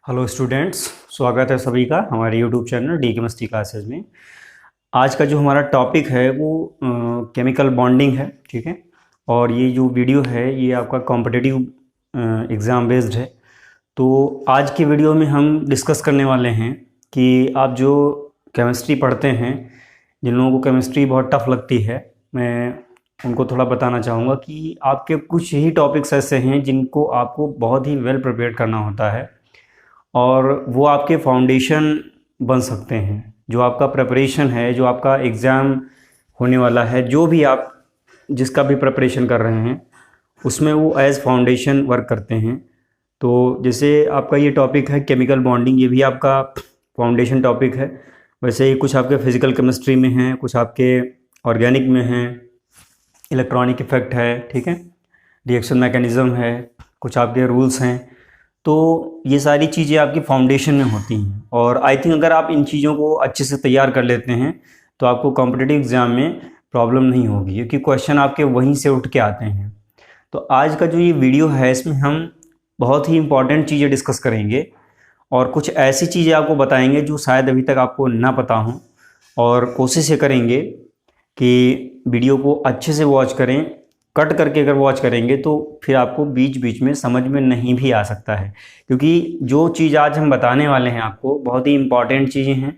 Hello students, स्वागत है सभी का हमारे YouTube channel D chemistry classes में। आज का जो हमारा टॉपिक है वो केमिकल बॉन्डिंग है। ठीक है, और ये जो वीडियो है ये आपका कॉम्पिटिटिव एग्ज़ाम बेस्ड है। तो आज के वीडियो में हम डिस्कस करने वाले हैं कि आप जो केमिस्ट्री पढ़ते हैं, जिन लोगों को केमिस्ट्री बहुत टफ लगती है, मैं उनको थोड़ा बताना चाहूँगा कि आपके कुछ ही टॉपिक्स ऐसे हैं जिनको आपको बहुत ही वेल प्रिपेयर करना होता है और वो आपके फाउंडेशन बन सकते हैं। जो आपका प्रिपरेशन है, जो आपका एग्ज़ाम होने वाला है, जो भी आप जिसका भी प्रिपरेशन कर रहे हैं, उसमें वो एज़ फाउंडेशन वर्क करते हैं। तो जैसे आपका ये टॉपिक है केमिकल बॉन्डिंग, ये भी आपका फाउंडेशन टॉपिक है। वैसे ही कुछ आपके फिज़िकल केमिस्ट्री में हैं, कुछ आपके ऑर्गेनिक में हैं, इलेक्ट्रॉनिक इफ़ेक्ट है, ठीक है, रिएक्शन मैकेनिज़्म है, कुछ आपके रूल्स हैं। तो ये सारी चीज़ें आपकी फाउंडेशन में होती हैं और आई थिंक अगर आप इन चीज़ों को अच्छे से तैयार कर लेते हैं तो आपको कॉम्पिटिटिव एग्ज़ाम में प्रॉब्लम नहीं होगी, क्योंकि क्वेश्चन आपके वहीं से उठ के आते हैं। तो आज का जो ये वीडियो है इसमें हम बहुत ही इंपॉर्टेंट चीज़ें डिस्कस करेंगे और कुछ ऐसी चीज़ें आपको बताएंगे जो शायद अभी तक आपको ना पता हों, और कोशिश ये करेंगे कि वीडियो को अच्छे से वॉच करें। कट करके अगर वॉच करेंगे तो फिर आपको बीच बीच में समझ में नहीं भी आ सकता है, क्योंकि जो चीज़ आज हम बताने वाले हैं आपको बहुत ही इम्पॉर्टेंट चीज़ें हैं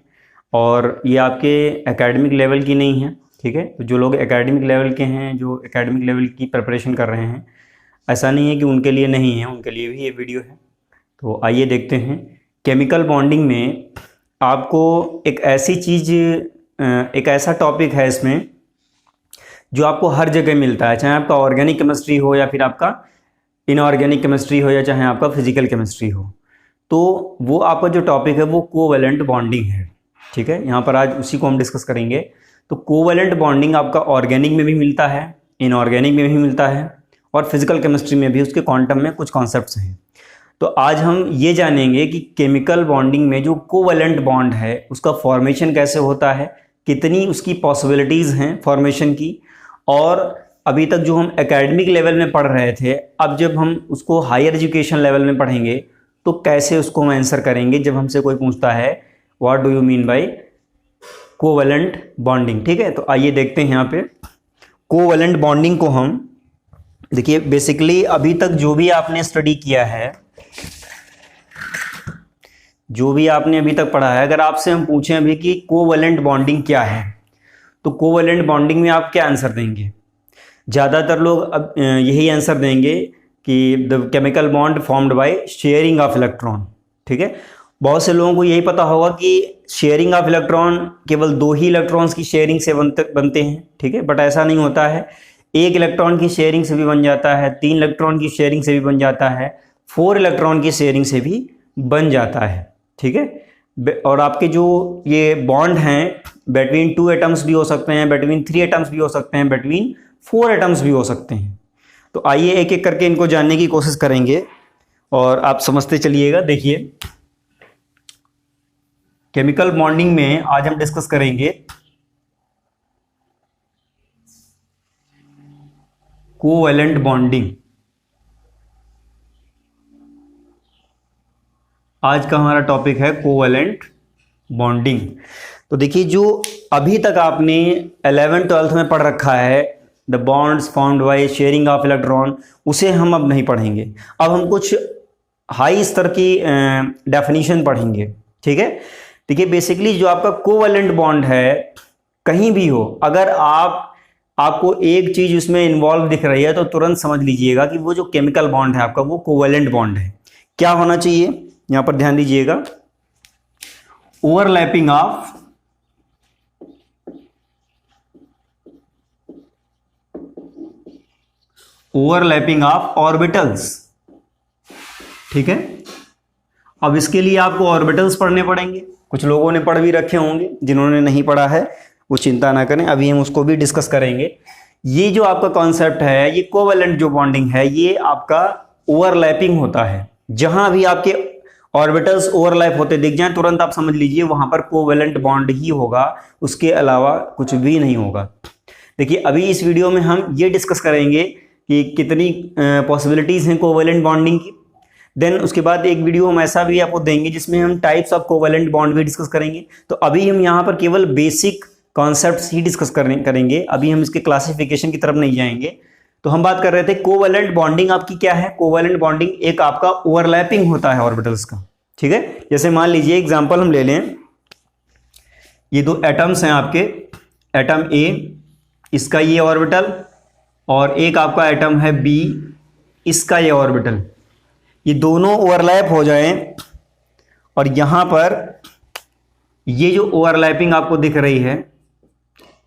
और ये आपके एकेडमिक लेवल की नहीं है। ठीक है, तो जो लोग एकेडमिक लेवल के हैं, जो एकेडमिक लेवल की प्रिपरेशन कर रहे हैं, ऐसा नहीं है कि उनके लिए नहीं है, उनके लिए भी ये वीडियो है। तो आइए देखते हैं। केमिकल बॉन्डिंग में आपको एक ऐसी चीज़, एक ऐसा टॉपिक है इसमें जो आपको हर जगह मिलता है, चाहे आपका ऑर्गेनिक केमिस्ट्री हो या फिर आपका इनऑर्गेनिक केमिस्ट्री हो या चाहे आपका फिजिकल केमिस्ट्री हो। तो वो आपका जो टॉपिक है वो कोवैलेंट बॉन्डिंग है। ठीक है, यहाँ पर आज उसी को हम डिस्कस करेंगे। तो कोवैलेंट बॉन्डिंग आपका ऑर्गेनिक में भी मिलता है, इनऑर्गेनिक में भी मिलता है और फिजिकल केमिस्ट्री में भी उसके क्वांटम में कुछ कॉन्सेप्ट्स हैं। तो आज हम ये जानेंगे कि केमिकल बॉन्डिंग में जो कोवैलेंट बॉन्ड है उसका फॉर्मेशन कैसे होता है, कितनी उसकी पॉसिबिलिटीज़ हैं फॉर्मेशन की, और अभी तक जो हम एकेडमिक लेवल में पढ़ रहे थे, अब जब हम उसको हायर एजुकेशन लेवल में पढ़ेंगे तो कैसे उसको हम आंसर करेंगे जब हमसे कोई पूछता है what do you mean by covalent bonding. ठीक है, तो आइए देखते हैं यहाँ पे कोवैलेंट बॉन्डिंग को। हम देखिए, बेसिकली अभी तक जो भी आपने स्टडी किया है, जो भी आपने अभी तक पढ़ा है, अगर आपसे हम पूछें अभी कि कोवैलेंट बॉन्डिंग क्या है, तो कोवैलेंट बॉन्डिंग में आप क्या आंसर देंगे? ज़्यादातर लोग अब यही आंसर देंगे कि the chemical bond formed by sharing of electron. ठीक है, बहुत से लोगों को यही पता होगा कि शेयरिंग ऑफ इलेक्ट्रॉन केवल 2 ही इलेक्ट्रॉन्स की शेयरिंग से बनते हैं। ठीक है, बट ऐसा नहीं होता है। 1 इलेक्ट्रॉन की शेयरिंग से भी बन जाता है, 3 इलेक्ट्रॉन की शेयरिंग से भी बन जाता है, 4 इलेक्ट्रॉन की शेयरिंग से भी बन जाता है। ठीक है, और आपके जो ये बॉन्ड हैं बिटवीन 2 एटम्स भी हो सकते हैं, बिटवीन 3 एटम्स भी हो सकते हैं, बिटवीन 4 एटम्स भी हो सकते हैं। तो आइए एक एक करके इनको जानने की कोशिश करेंगे और आप समझते चलिएगा। देखिए, केमिकल बॉन्डिंग में आज हम डिस्कस करेंगे कोवैलेंट बॉन्डिंग। आज का हमारा टॉपिक है कोवैलेंट बॉन्डिंग। तो देखिए, जो अभी तक आपने 11th-12th में पढ़ रखा है, the bonds formed by sharing of electron, उसे हम अब नहीं पढ़ेंगे। अब हम कुछ हाई स्तर की डेफिनेशन पढ़ेंगे। ठीक है, देखिए, बेसिकली जो आपका कोवैलेंट बॉन्ड है, कहीं भी हो, अगर आपको एक चीज़ उसमें इन्वॉल्व दिख रही है तो तुरंत समझ लीजिएगा कि वो जो केमिकल बॉन्ड है आपका वो कोवैलेंट बॉन्ड है। क्या होना चाहिए, यहाँ पर ध्यान दीजिएगा, ओवरलैपिंग ऑफ ऑर्बिटल्स। ठीक है, अब इसके लिए आपको ऑर्बिटल्स पढ़ने पड़ेंगे। कुछ लोगों ने पढ़ भी रखे होंगे, जिन्होंने नहीं पढ़ा है वो चिंता ना करें, अभी हम उसको भी डिस्कस करेंगे। ये जो आपका कॉन्सेप्ट है, ये कोवैलेंट जो बॉन्डिंग है, ये आपका ओवरलैपिंग होता है। जहां भी आपके ऑर्बिटल्स ओवरलैप होते दिख जाएं, तुरंत आप समझ लीजिए वहां पर कोवैलेंट बॉन्ड ही होगा, उसके अलावा कुछ भी नहीं होगा। देखिए, अभी इस वीडियो में हम ये डिस्कस करेंगे कि कितनी पॉसिबिलिटीज़ हैं कोवैलेंट बॉन्डिंग की। देन उसके बाद एक वीडियो हम ऐसा भी आपको देंगे जिसमें हम टाइप्स ऑफ कोवैलेंट बॉन्ड भी डिस्कस करेंगे। तो अभी हम यहाँ पर केवल बेसिक कॉन्सेप्ट्स ही डिस्कस करेंगे, अभी हम इसके क्लासिफिकेशन की तरफ नहीं जाएंगे। तो हम बात कर रहे थे कोवैलेंट बॉन्डिंग आपकी क्या है। कोवैलेंट बॉन्डिंग एक आपका ओवरलैपिंग होता है ऑर्बिटल्स का, ठीक है। जैसे मान लीजिए एग्जांपल हम ले लें, ये दो एटम्स हैं आपके, एटम ए, इसका ये ऑर्बिटल, और एक आपका एटम है बी, इसका ये ऑर्बिटल, ये दोनों ओवरलैप हो जाएं और यहां पर ये जो ओवरलैपिंग आपको दिख रही है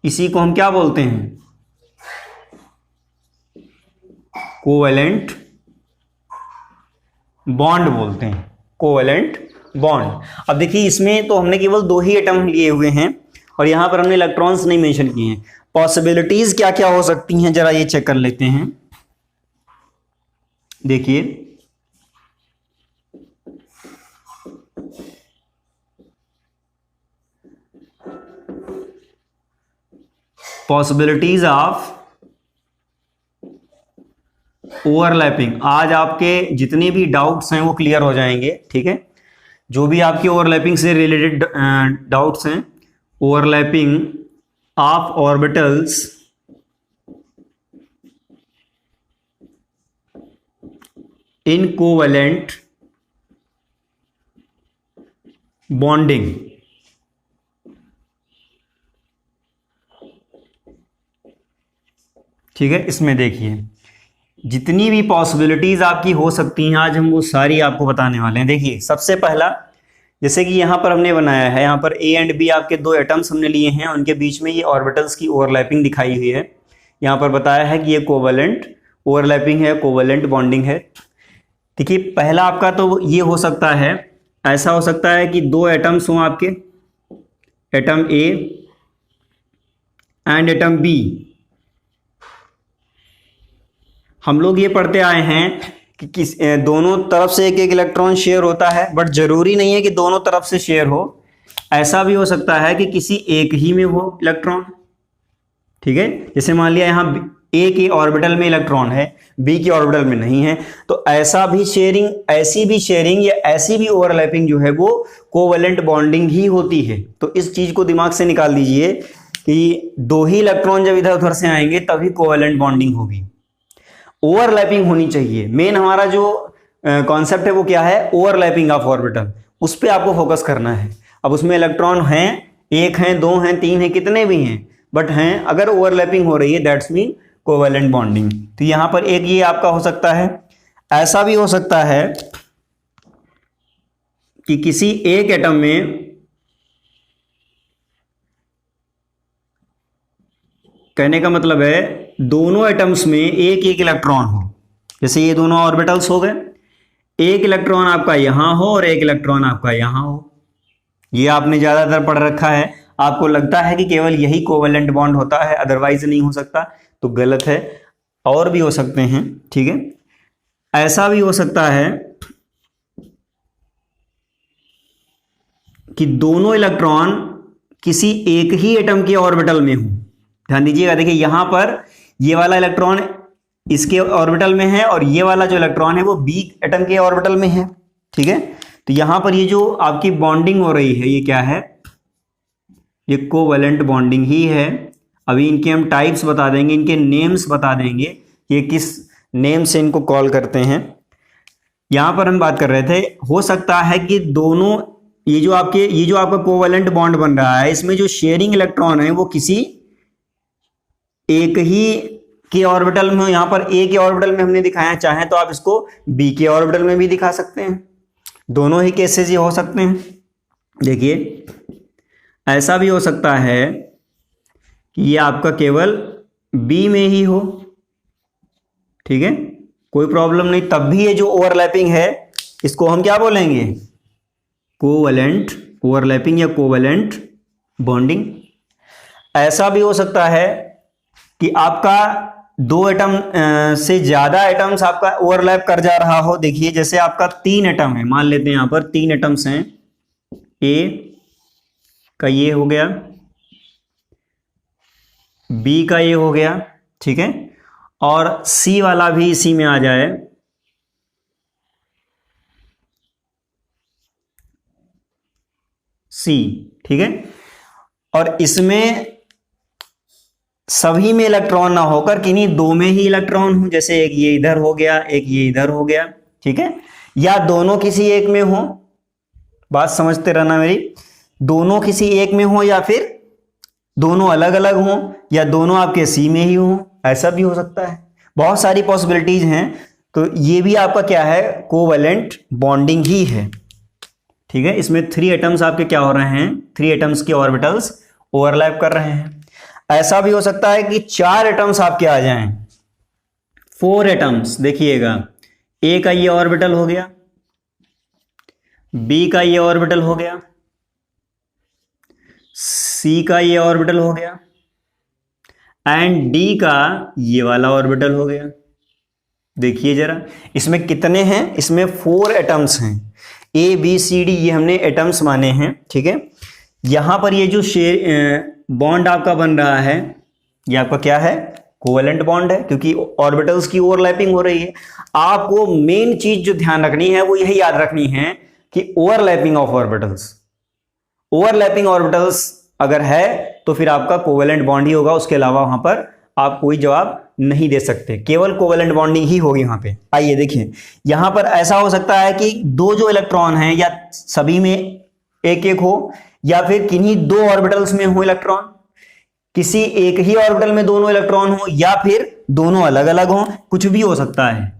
इसी को हम क्या बोलते हैं, कोवैलेंट बॉन्ड बोलते हैं, कोवैलेंट बॉन्ड। अब देखिए इसमें तो हमने केवल दो ही एटम लिए हुए हैं और यहां पर हमने इलेक्ट्रॉन्स नहीं मेंशन किए हैं। पॉसिबिलिटीज क्या क्या हो सकती हैं जरा ये चेक कर लेते हैं। देखिए पॉसिबिलिटीज ऑफ ओवरलैपिंग, आज आपके जितने भी डाउट्स हैं वो क्लियर हो जाएंगे, ठीक है। जो भी आपके ओवरलैपिंग से रिलेटेड डाउट्स हैं, overlapping of orbitals in covalent bonding, ठीक है। इसमें देखिए जितनी भी पॉसिबिलिटीज आपकी हो सकती हैं आज हम वो सारी आपको बताने वाले हैं। देखिए सबसे पहला, जैसे कि यहां पर हमने बनाया है, यहां पर ए एंड बी आपके दो एटम्स हमने लिए हैं, उनके बीच में ये ऑर्बिटल्स की ओवरलैपिंग दिखाई हुई है। यहां पर बताया है कि ये कोवैलेंट ओवरलैपिंग है, कोवैलेंट बॉन्डिंग है। देखिए पहला आपका तो ये हो सकता है, ऐसा हो सकता है कि दो एटम्स हों आपके, atom A and atom B. हम लोग ये पढ़ते आए हैं कि दोनों तरफ से एक एक इलेक्ट्रॉन शेयर होता है, बट जरूरी नहीं है कि दोनों तरफ से शेयर हो। ऐसा भी हो सकता है कि किसी एक ही में हो इलेक्ट्रॉन, ठीक है। जैसे मान लिया यहाँ ए के ऑर्बिटल में इलेक्ट्रॉन है, बी के ऑर्बिटल में नहीं है, तो ऐसा भी शेयरिंग, ऐसी भी शेयरिंग या ऐसी भी ओवरलैपिंग जो है वो कोवैलेंट बॉन्डिंग ही होती है। तो इस चीज को दिमाग से निकाल दीजिए कि दो ही इलेक्ट्रॉन जब इधर उधर से आएंगे तभी कोवैलेंट बॉन्डिंग होगी। ओवरलैपिंग होनी चाहिए, मेन हमारा जो कॉन्सेप्ट है वो क्या है, ओवरलैपिंग ऑफ ऑर्बिटल, उस पर आपको फोकस करना है। अब उसमें इलेक्ट्रॉन हैं, एक हैं, दो हैं, तीन हैं, कितने भी हैं, बट हैं, अगर ओवरलैपिंग हो रही है दैट्स मीन कोवैलेंट बॉन्डिंग। तो यहां पर एक ये आपका हो सकता है। ऐसा भी हो सकता है कि किसी एक एटम में कहने का मतलब है दोनों एटम्स में एक एक इलेक्ट्रॉन हो, जैसे ये दोनों ऑर्बिटल्स हो गए, एक इलेक्ट्रॉन आपका यहां हो और एक इलेक्ट्रॉन आपका यहां हो। ये आपने ज्यादातर पढ़ रखा है, आपको लगता है कि केवल यही कोवैलेंट बॉन्ड होता है, अदरवाइज नहीं हो सकता, तो गलत है, और भी हो सकते हैं, ठीक है। ऐसा भी हो सकता है कि दोनों इलेक्ट्रॉन किसी एक ही एटम के ऑर्बिटल में हो। ध्यान दीजिएगा, देखिए यहां पर ये वाला इलेक्ट्रॉन इसके ऑर्बिटल में है और ये वाला जो इलेक्ट्रॉन है वो बी एटम के ऑर्बिटल में है, ठीक है। तो यहां पर ये जो आपकी बॉन्डिंग हो रही है ये क्या है, ये कोवैलेंट बॉन्डिंग ही है। अभी इनके हम टाइप्स बता देंगे, इनके नेम्स बता देंगे, ये किस नेम से इनको कॉल करते हैं। यहां पर हम बात कर रहे थे, हो सकता है कि दोनों ये जो आपका कोवैलेंट बॉन्ड बन रहा है इसमें जो शेयरिंग इलेक्ट्रॉन है वो किसी एक ही के ऑर्बिटल में, यहां पर ए के ऑर्बिटल में हमने दिखाया, चाहे तो आप इसको बी के ऑर्बिटल में भी दिखा सकते हैं, दोनों ही केसेस ये हो सकते हैं। देखिए ऐसा भी हो सकता है कि ये आपका केवल बी में ही हो, ठीक है, कोई प्रॉब्लम नहीं, तब भी ये जो ओवरलैपिंग है इसको हम क्या बोलेंगे, कोवैलेंट ओवरलैपिंग या कोवैलेंट बॉन्डिंग। ऐसा भी हो सकता है कि आपका दो एटम से ज्यादा एटम्स आपका ओवरलैप कर जा रहा हो। देखिए जैसे आपका तीन एटम है, मान लेते हैं यहां पर तीन एटम्स हैं, ए का ये हो गया, बी का ये हो गया, ठीक है, और सी वाला भी इसी में आ जाए, C, ठीक है। और इसमें सभी में इलेक्ट्रॉन ना होकर किन्हीं दो में ही इलेक्ट्रॉन हो, जैसे एक ये इधर हो गया, एक ये इधर हो गया, ठीक है। या दोनों किसी एक में हो, बात समझते रहना मेरी, दोनों किसी एक में हो या फिर दोनों अलग अलग हो या दोनों आपके सी में ही हो, ऐसा भी हो सकता है। बहुत सारी पॉसिबिलिटीज हैं। तो ये भी आपका क्या है, कोवैलेंट बॉन्डिंग ही है, ठीक है। इसमें 3 एटम्स आपके क्या हो रहे हैं, 3 एटम्स के ऑर्बिटल्स ओवरलैप कर रहे हैं। ऐसा भी हो सकता है कि 4 एटम्स आपके आ जाएं, 4 एटम्स। देखिएगा, ए का ये ऑर्बिटल हो गया, बी का ये ऑर्बिटल हो गया, सी का ये ऑर्बिटल हो गया एंड डी का ये वाला ऑर्बिटल हो गया। देखिए जरा, इसमें कितने हैं, इसमें 4 एटम्स हैं। ए बी सी डी ये हमने एटम्स माने हैं, ठीक है। यहां पर ये जो बॉन्ड आपका बन रहा है, ये आपका क्या है, कोवैलेंट बॉन्ड है, क्योंकि ऑर्बिटल्स की ओवरलैपिंग हो रही है। आपको मेन चीज जो ध्यान रखनी है वो यही याद रखनी है कि overlapping of orbitals, overlapping orbitals अगर है तो फिर आपका कोवैलेंट बॉन्ड ही होगा, उसके अलावा वहां पर आप कोई जवाब नहीं दे सकते, केवल कोवैलेंट बॉन्डिंग ही होगी वहां पे। आइए देखिए, यहां पर ऐसा हो सकता है कि दो जो इलेक्ट्रॉन हैं या सभी में एक एक हो या फिर किन्हीं 2 ऑर्बिटल्स में हो इलेक्ट्रॉन, किसी एक ही ऑर्बिटल में दोनों इलेक्ट्रॉन हो या फिर दोनों अलग अलग हो, कुछ भी हो सकता है।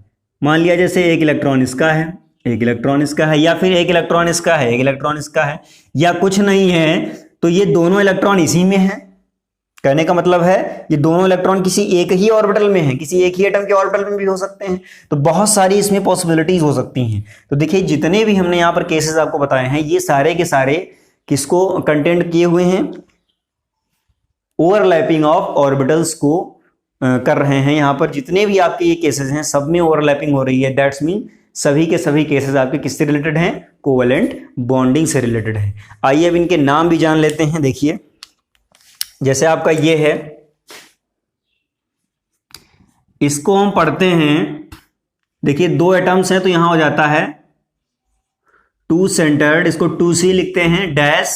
मान लिया जैसे एक इलेक्ट्रॉन इसका है, एक इलेक्ट्रॉन इसका है, या फिर एक इलेक्ट्रॉन इसका है, एक इलेक्ट्रॉन इसका है, या कुछ नहीं है तो ये दोनों इलेक्ट्रॉन इसी में है। कहने का मतलब है ये दोनों इलेक्ट्रॉन किसी एक ही ऑर्बिटल में है, किसी एक ही एटम के ऑर्बिटल में भी हो सकते हैं। तो बहुत सारी इसमें पॉसिबिलिटीज हो सकती हैं। तो देखिए, जितने भी हमने यहां पर केसेस आपको बताए हैं, ये सारे के सारे किसको कंटेंट किए हुए हैं, ओवरलैपिंग ऑफ ऑर्बिटल्स को कर रहे हैं। यहां पर जितने भी आपके ये केसेस हैं सब में ओवरलैपिंग हो रही है। दैट्स मीन सभी के सभी केसेस आपके किससे रिलेटेड हैं, कोवैलेंट बॉन्डिंग से रिलेटेड है। आइए अब इनके नाम भी जान लेते हैं। देखिए, जैसे आपका ये है, इसको हम पढ़ते हैं, देखिए 2 एटम्स हैं तो यहां हो जाता है 2 सेंटर्ड, इसको 2C लिखते हैं डैश,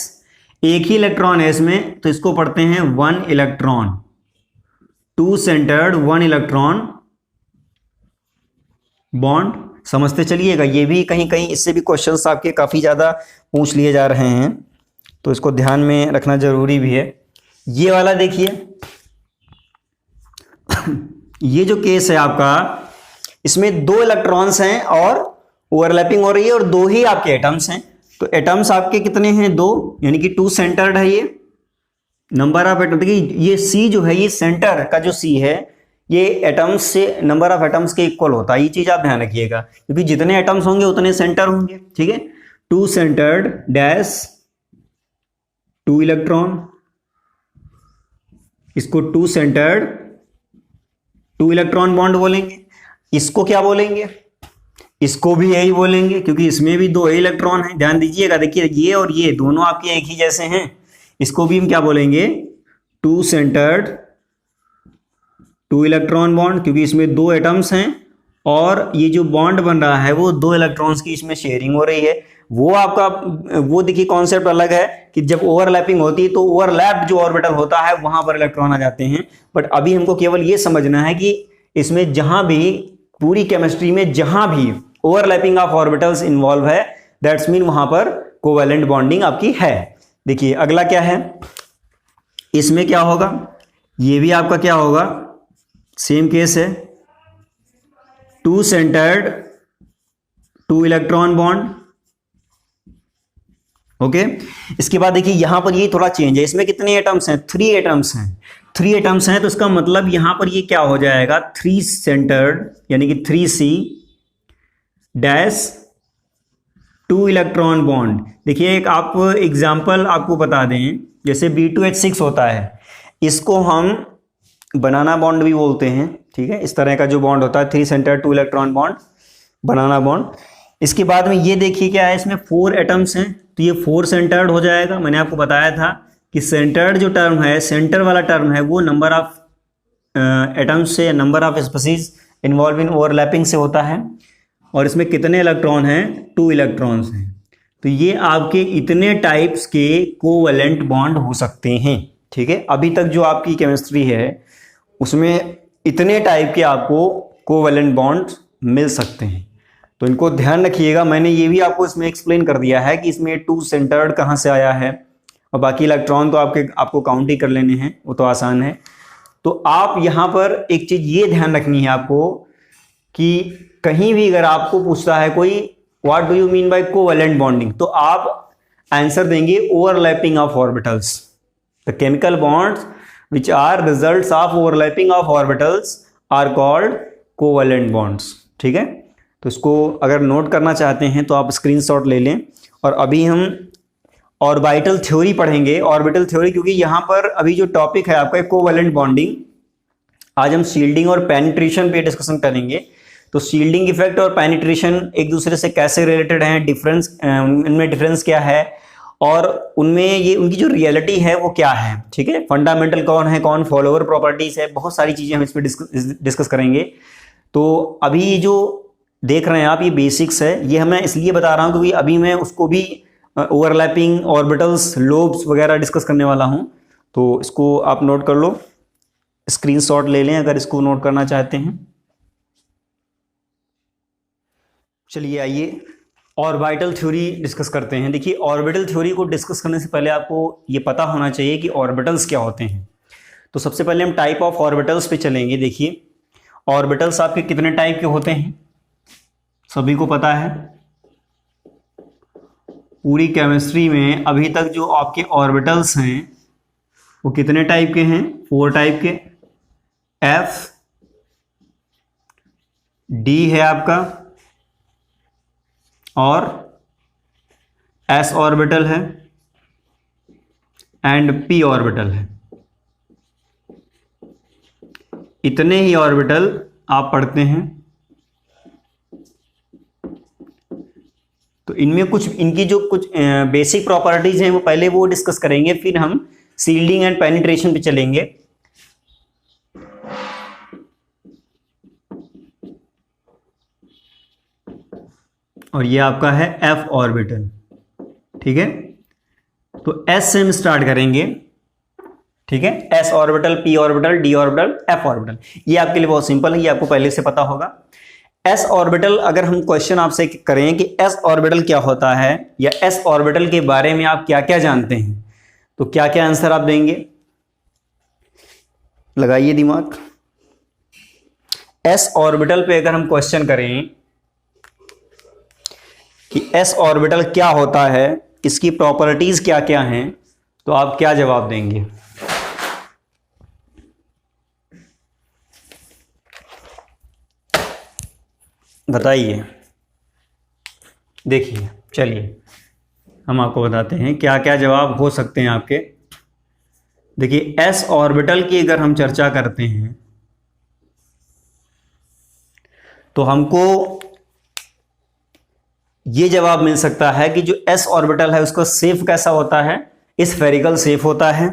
एक ही इलेक्ट्रॉन है इसमें तो इसको पढ़ते हैं 1 इलेक्ट्रॉन, 2 सेंटर्ड 1 इलेक्ट्रॉन बॉन्ड। समझते चलिएगा, ये भी कहीं कहीं इससे भी क्वेश्चंस आपके काफी ज्यादा पूछ लिए जा रहे हैं, तो इसको ध्यान में रखना जरूरी भी है। ये वाला देखिए, ये जो केस है आपका, इसमें 2 इलेक्ट्रॉन्स हैं और ओवरलैपिंग हो रही है और 2 ही आपके एटम्स हैं। तो एटम्स आपके कितने हैं, 2, यानी कि 2 सेंटर्ड है। ये नंबर ऑफ एटम, देखिए ये सी जो है, ये सेंटर का जो सी है ये एटम्स से नंबर ऑफ एटम्स के इक्वल होता है। ये चीज आप ध्यान रखिएगा, क्योंकि जितने एटम्स होंगे उतने सेंटर होंगे, ठीक है। 2 सेंटर्ड डैश 2 इलेक्ट्रॉन, इसको 2 सेंटर्ड 2 इलेक्ट्रॉन बॉन्ड बोलेंगे। इसको क्या बोलेंगे, इसको भी यही बोलेंगे, क्योंकि इसमें भी 2 इलेक्ट्रॉन हैं। ध्यान दीजिएगा, देखिए ये और ये दोनों आपके एक ही जैसे हैं। इसको भी हम क्या बोलेंगे, 2 सेंटर्ड 2 इलेक्ट्रॉन बॉन्ड, क्योंकि इसमें 2 एटम्स हैं और ये जो बॉन्ड बन रहा है वो 2 इलेक्ट्रॉन्स की इसमें शेयरिंग हो रही है। वो आपका वो देखिए कॉन्सेप्ट अलग है कि जब ओवरलैपिंग होती है तो ओवरलैप जो ऑर्बिटल होता है वहां पर इलेक्ट्रॉन आ जाते हैं। बट अभी हमको केवल ये समझना है कि इसमें जहां भी पूरी केमिस्ट्री में जहां भी ओवरलैपिंग ऑफ ऑर्बिटल्स इन्वॉल्व है, दैट्स मीन वहां पर कोवैलेंट बॉन्डिंग आपकी है। देखिए अगला क्या है, इसमें क्या होगा, ये भी आपका क्या होगा, सेम केस है, 2 सेंटर्ड 2 इलेक्ट्रॉन बॉन्ड, ओके। इसके बाद देखिए यहां पर ये थोड़ा चेंज है, इसमें कितने एटम्स हैं, 3 एटम्स हैं, 3 एटम्स हैं। तो इसका मतलब यहां पर ये क्या हो जाएगा, 3 सेंटर्ड यानी कि 3C डैश 2 इलेक्ट्रॉन बॉन्ड। देखिए एक आप एग्जांपल आपको बता दें, जैसे B2H6 होता है, इसको हम बनाना बॉन्ड भी बोलते हैं, ठीक है। इस तरह का जो बॉन्ड होता है 3 सेंटर्ड 2 इलेक्ट्रॉन बॉन्ड, बनाना बॉन्ड। इसके बाद में ये देखिए क्या है, इसमें 4 एटम्स हैं तो ये 4 सेंटर्ड हो जाएगा। मैंने आपको बताया था कि सेंटर्ड जो टर्म है, सेंटर वाला टर्म है, वो नंबर ऑफ एटम्स से, number of species involve in overlapping से होता है। और इसमें कितने इलेक्ट्रॉन हैं, 2 इलेक्ट्रॉन्स हैं। तो ये आपके इतने टाइप्स के कोवैलेंट बॉन्ड हो सकते हैं, ठीक है। अभी तक जो आपकी केमिस्ट्री है उसमें इतने टाइप के आपको कोवैलेंट बॉन्ड मिल सकते हैं, तो इनको ध्यान रखिएगा। मैंने ये भी आपको इसमें एक्सप्लेन कर दिया है कि इसमें 2 सेंटर्ड कहाँ से आया है, और बाकी इलेक्ट्रॉन तो आपको काउंट ही कर लेने हैं, वो तो आसान है। तो आप यहाँ पर एक चीज़ ये ध्यान रखनी है आपको कि कहीं भी अगर आपको पूछता है कोई what do you mean by covalent bonding, तो आप आंसर देंगे overlapping of orbitals. The chemical bonds which are results of overlapping of orbitals are called covalent bonds, ठीक है। तो इसको अगर नोट करना चाहते हैं तो आप स्क्रीनशॉट ले लें। और अभी हम ऑर्बिटल थ्योरी पढ़ेंगे, ऑर्बिटल थ्योरी, क्योंकि यहाँ पर अभी जो टॉपिक है आपका कोवैलेंट बॉन्डिंग, आज हम शील्डिंग और पेनिट्रेशन पे डिस्कशन करेंगे। तो शील्डिंग इफेक्ट और पेनिट्रेशन एक दूसरे से कैसे रिलेटेड हैं, डिफरेंस, इनमें डिफरेंस क्या है, और उनमें ये उनकी जो रियलिटी है वो क्या है, ठीक है। फंडामेंटल कौन है, कौन फॉलोअर प्रॉपर्टीज है, बहुत सारी चीज़ें हम इस पर डिस्कस करेंगे। तो अभी ये जो देख रहे हैं आप, ये बेसिक्स है, ये मैं इसलिए बता रहा हूँ क्योंकि अभी मैं उसको भी ओवरलैपिंग ऑर्बिटल्स, लोब्स वगैरह डिस्कस करने वाला हूँ। तो इसको आप नोट कर लो, स्क्रीनशॉट ले लें अगर इसको नोट करना चाहते हैं। चलिए आइए ऑर्बिटल थ्योरी डिस्कस करते हैं। देखिए, ऑर्बिटल थ्योरी को डिस्कस करने से पहले आपको ये पता होना चाहिए कि ऑर्बिटल्स क्या होते हैं। तो सबसे पहले हम टाइप ऑफ ऑर्बिटल्स पे चलेंगे। देखिए, ऑर्बिटल्स आपके कितने टाइप के होते हैं, सभी को पता है। पूरी केमिस्ट्री में अभी तक जो आपके ऑर्बिटल्स हैं वो कितने टाइप के हैं, 4 टाइप के। F, D है आपका, और S ऑर्बिटल है, एंड P ऑर्बिटल है। इतने ही ऑर्बिटल आप पढ़ते हैं। तो इनमें कुछ, इनकी जो कुछ बेसिक प्रॉपर्टीज हैं वो पहले वो डिस्कस करेंगे, फिर हम शील्डिंग एंड पेनिट्रेशन पे चलेंगे। और ये आपका है F ऑर्बिटल, ठीक है। तो S से हम स्टार्ट करेंगे, ठीक है। S orbital, P orbital, D orbital, F orbital, ये आपके लिए बहुत सिंपल है, ये आपको पहले से पता होगा। S ऑर्बिटल, अगर हम क्वेश्चन आपसे करें कि S ऑर्बिटल क्या होता है, या S ऑर्बिटल के बारे में आप क्या क्या जानते हैं, तो क्या क्या आंसर आप देंगे, लगाइए दिमाग। S ऑर्बिटल पे अगर हम क्वेश्चन करें कि S ऑर्बिटल क्या होता है, इसकी प्रॉपर्टीज क्या क्या हैं, तो आप क्या जवाब देंगे? बताइए। देखिए, चलिए हम आपको बताते हैं क्या क्या जवाब हो सकते हैं आपके। देखिए, S ऑर्बिटल की अगर हम चर्चा करते हैं तो हमको ये जवाब मिल सकता है कि जो S ऑर्बिटल है उसका शेप कैसा होता है, स्फेरिकल शेप होता है।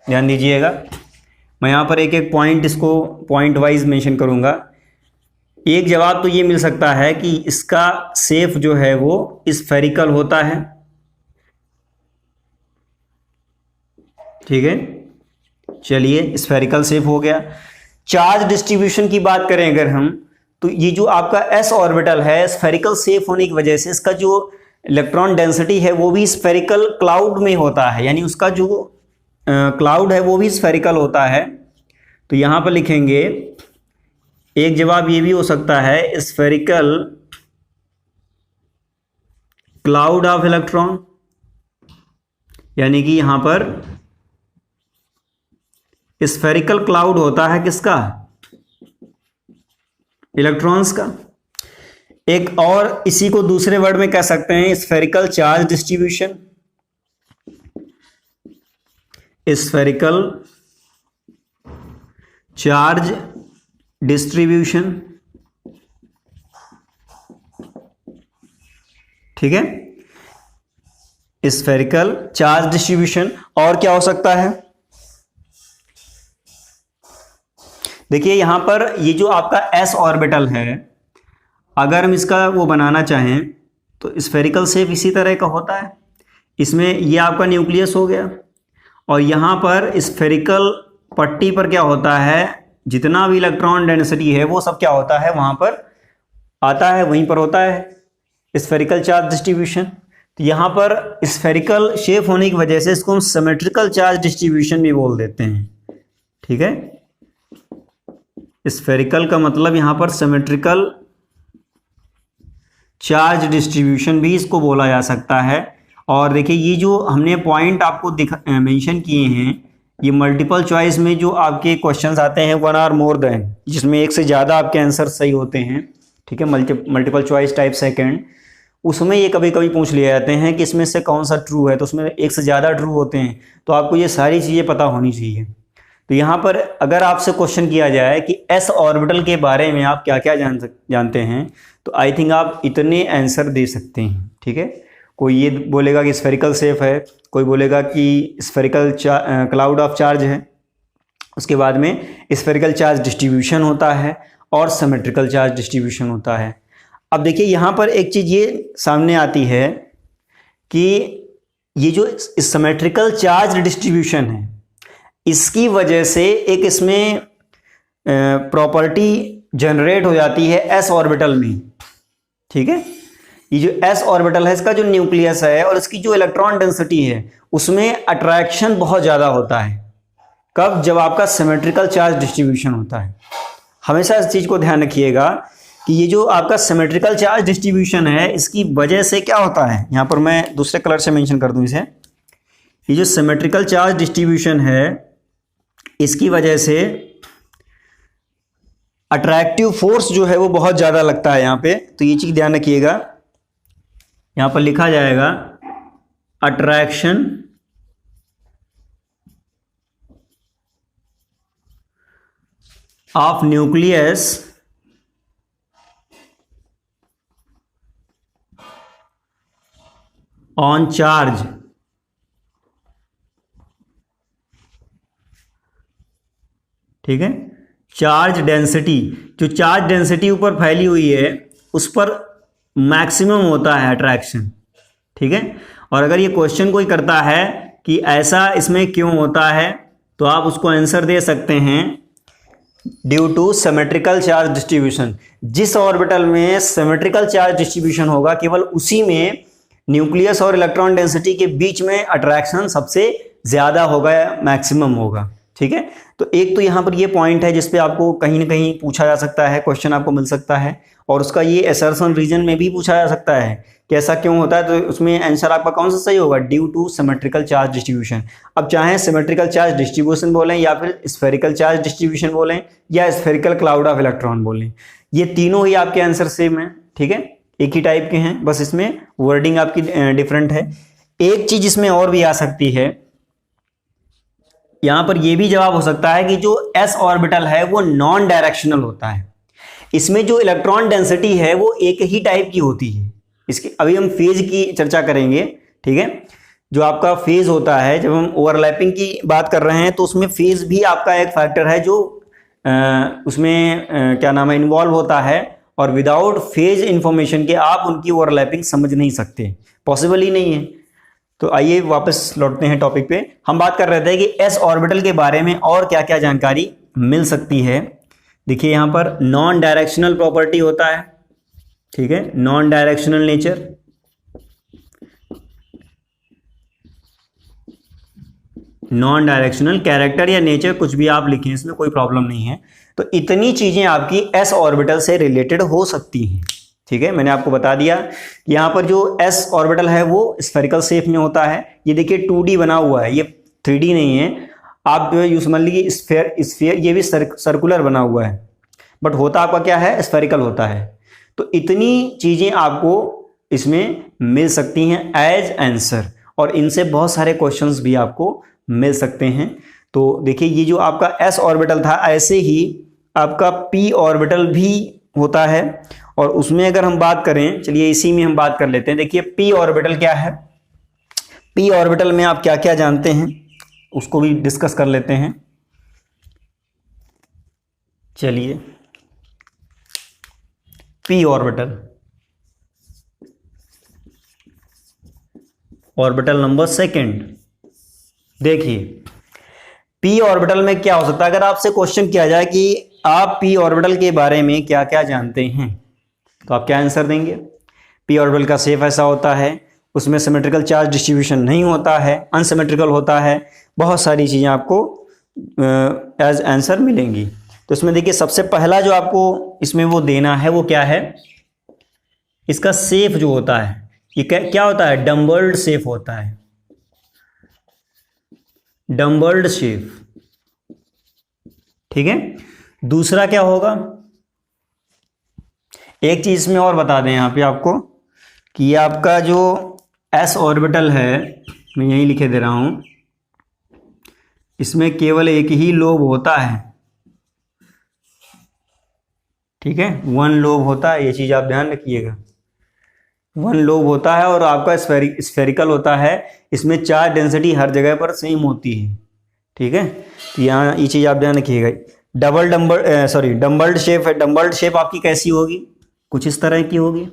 ध्यान दीजिएगा, मैं यहाँ पर एक एक पॉइंट, इसको पॉइंट वाइज मेंशन करूँगा। एक जवाब तो ये मिल सकता है कि इसका शेप जो है वो स्फेरिकल होता है, ठीक है। चलिए, स्फेरिकल शेप हो गया। चार्ज डिस्ट्रीब्यूशन की बात करें अगर हम, तो ये जो आपका S ऑर्बिटल है, स्फेरिकल शेप होने की वजह से इसका जो इलेक्ट्रॉन डेंसिटी है वो भी स्फेरिकल क्लाउड में होता है, यानी उसका जो क्लाउड है वो भी स्फेरिकल होता है। तो यहां पर लिखेंगे, एक जवाब ये भी हो सकता है स्फेरिकल क्लाउड ऑफ इलेक्ट्रॉन, यानी कि यहां पर स्फेरिकल क्लाउड होता है किसका, इलेक्ट्रॉन्स का। एक और इसी को दूसरे वर्ड में कह सकते हैं spherical charge distribution, spherical charge distribution, ठीक है, स्फेरिकल चार्ज डिस्ट्रीब्यूशन। और क्या हो सकता है, देखिए यहां पर ये जो आपका S ऑर्बिटल है, अगर हम इसका वो बनाना चाहें, तो स्फेरिकल शेप इसी तरह का होता है। इसमें ये आपका न्यूक्लियस हो गया, और यहाँ पर स्फेरिकल पट्टी पर क्या होता है, जितना भी इलेक्ट्रॉन डेंसिटी है वो सब क्या होता है वहाँ पर आता है, वहीं पर होता है स्फेरिकल चार्ज डिस्ट्रीब्यूशन। तो यहाँ पर स्फेरिकल शेप होने की वजह से इसको हम सिमेट्रिकल चार्ज डिस्ट्रीब्यूशन भी बोल देते हैं। ठीक है, स्फेरिकल का मतलब यहाँ पर सिमेट्रिकल चार्ज डिस्ट्रीब्यूशन भी इसको बोला जा सकता है। और देखिए ये जो हमने पॉइंट आपको मेंशन किए हैं, ये मल्टीपल चॉइस में जो आपके क्वेश्चंस आते हैं 1 और मोर देन, जिसमें एक से ज़्यादा आपके आंसर सही होते हैं, ठीक है, मल्टीपल चॉइस टाइप सेकंड, उसमें ये कभी कभी पूछ लिए जाते हैं कि इसमें से कौन सा ट्रू है, तो उसमें एक से ज़्यादा ट्रू होते हैं। तो आपको ये सारी चीज़ें पता होनी चाहिए। तो यहाँ पर अगर आपसे क्वेश्चन किया जाए कि एस ऑर्बिटल के बारे में आप क्या क्या जानते हैं, तो आई थिंक आप इतने आंसर दे सकते हैं। ठीक है, कोई ये बोलेगा कि स्फेरिकल शेप है, कोई बोलेगा कि स्फेरिकल क्लाउड ऑफ चार्ज है, उसके बाद में स्फेरिकल चार्ज डिस्ट्रीब्यूशन होता है और सिमेट्रिकल चार्ज डिस्ट्रीब्यूशन होता है। अब देखिए यहाँ पर एक चीज़ ये सामने आती है कि ये जो सिमेट्रिकल चार्ज डिस्ट्रीब्यूशन है, इसकी वजह से एक इसमें प्रॉपर्टी जनरेट हो जाती है एस ऑर्बिटल में। ठीक है, ये जो एस ऑर्बिटल है, इसका जो न्यूक्लियस है और इसकी जो इलेक्ट्रॉन डेंसिटी है, उसमें अट्रैक्शन बहुत ज़्यादा होता है। कब? जब आपका सिमेट्रिकल चार्ज डिस्ट्रीब्यूशन होता है। हमेशा इस चीज़ को ध्यान रखिएगा कि ये जो आपका सिमेट्रिकल चार्ज डिस्ट्रीब्यूशन है, इसकी वजह से क्या होता है, यहाँ पर मैं दूसरे कलर से मेंशन कर दूँ इसे। ये जो सिमेट्रिकल चार्ज डिस्ट्रीब्यूशन है, इसकी वजह से अट्रैक्टिव फोर्स जो है वो बहुत ज़्यादा लगता है यहाँ पे। तो ये चीज़ ध्यान रखिएगा, यहाँ पर लिखा जाएगा attraction of nucleus on charge. ठीक है, चार्ज डेंसिटी, जो चार्ज डेंसिटी ऊपर फैली हुई है उस पर मैक्सिमम होता है अट्रैक्शन। ठीक है, और अगर ये क्वेश्चन कोई करता है कि ऐसा इसमें क्यों होता है, तो आप उसको आंसर दे सकते हैं due two symmetrical charge distribution. जिस ऑर्बिटल में सिमेट्रिकल चार्ज डिस्ट्रीब्यूशन होगा, केवल उसी में न्यूक्लियस और इलेक्ट्रॉन डेंसिटी के बीच में अट्रैक्शन सबसे ज़्यादा होगा, मैक्सिमम होगा। ठीक है, तो एक तो यहाँ पर ये पॉइंट है जिसपे आपको कहीं ना कहीं पूछा जा सकता है, क्वेश्चन आपको मिल सकता है, और उसका ये असर्शन रीजन में भी पूछा जा सकता है कि ऐसा क्यों होता है। तो उसमें आंसर आपका कौन सा सही होगा? Due two symmetrical charge distribution. अब चाहे सिमेट्रिकल चार्ज डिस्ट्रीब्यूशन बोलें, या फिर स्फेरिकल चार्ज डिस्ट्रीब्यूशन बोलें, या स्फेरिकल क्लाउड ऑफ इलेक्ट्रॉन बोलें, ये तीनों ही आपके आंसर सेम है। ठीक है, एक ही टाइप के हैं, बस इसमें वर्डिंग आपकी डिफरेंट है। एक चीज इसमें और भी आ सकती है, यहां पर यह भी जवाब हो सकता है कि जो एस ऑर्बिटल है वो नॉन डायरेक्शनल होता है। इसमें जो इलेक्ट्रॉन डेंसिटी है वो एक ही टाइप की होती है। इसकी अभी हम फेज की चर्चा करेंगे। ठीक है, जो आपका फेज होता है, जब हम ओवरलैपिंग की बात कर रहे हैं तो उसमें फेज भी आपका एक फैक्टर है जो उसमें क्या नाम है, इन्वॉल्व होता है, और विदाउट फेज इंफॉर्मेशन के आप उनकी ओवरलैपिंग समझ नहीं सकते, पॉसिबल ही नहीं है। तो आइए वापस लौटते हैं टॉपिक पे। हम बात कर रहे थे कि एस ऑर्बिटल के बारे में और क्या क्या जानकारी मिल सकती है। देखिए यहाँ पर नॉन डायरेक्शनल प्रॉपर्टी होता है। ठीक है, non directional nature, non directional character या नेचर, कुछ भी आप लिखें, इसमें कोई प्रॉब्लम नहीं है। तो इतनी चीजें आपकी एस ऑर्बिटल से रिलेटेड हो सकती हैं। ठीक है, मैंने आपको बता दिया कि यहाँ पर जो एस ऑर्बिटल है वो स्फेरिकल शेप में होता है। ये देखिए 2D बना हुआ है, ये 3D नहीं है। आप जो यूँ समझ लीजिए स्फेयर ये भी सर्कुलर बना हुआ है, बट होता आपका क्या है, स्फेरिकल होता है। तो इतनी चीज़ें आपको इसमें मिल सकती हैं एज आंसर, और इनसे बहुत सारे क्वेश्चंस भी आपको मिल सकते हैं। तो देखिए ये जो आपका एस ऑर्बिटल था, ऐसे ही आपका पी ऑर्बिटल भी होता है, और उसमें अगर हम बात करें, चलिए इसी में हम बात कर लेते हैं। देखिए पी ऑर्बिटल क्या है, पी ऑर्बिटल में आप क्या क्या जानते हैं उसको भी डिस्कस कर लेते हैं। चलिए P orbital, orbital number second. देखिए पी ऑर्बिटल में क्या हो सकता है, अगर आपसे क्वेश्चन किया जाए कि आप पी ऑर्बिटल के बारे में क्या क्या जानते हैं, तो आप क्या आंसर देंगे? पी ऑर्बिटल का शेप ऐसा होता है, उसमें सिमेट्रिकल चार्ज डिस्ट्रीब्यूशन नहीं होता है, अनसिमेट्रिकल होता है, बहुत सारी चीज़ें आपको एज आंसर मिलेंगी। तो इसमें देखिए सबसे पहला जो आपको इसमें वो देना है वो क्या है, इसका शेप जो होता है ये क्या होता है, डम्बल्ड शेप होता है, डम्बल्ड शेप। ठीक है, दूसरा क्या होगा, एक चीज इसमें और बता दें यहां पे आपको कि ये आपका जो एस ऑर्बिटल है, मैं यही लिखे दे रहा हूं, इसमें केवल एक ही लोब होता है। ठीक है, वन लोब होता है, ये चीज आप ध्यान रखिएगा, वन लोब होता है और आपका स्फेरिकल होता है, इसमें चार्ज डेंसिटी हर जगह पर सेम होती है। ठीक है, तो यहाँ ये चीज आप ध्यान रखिएगा। डम्बल्ड शेप है, डम्बल्ड शेप आपकी कैसी होगी, कुछ इस तरह की होगी।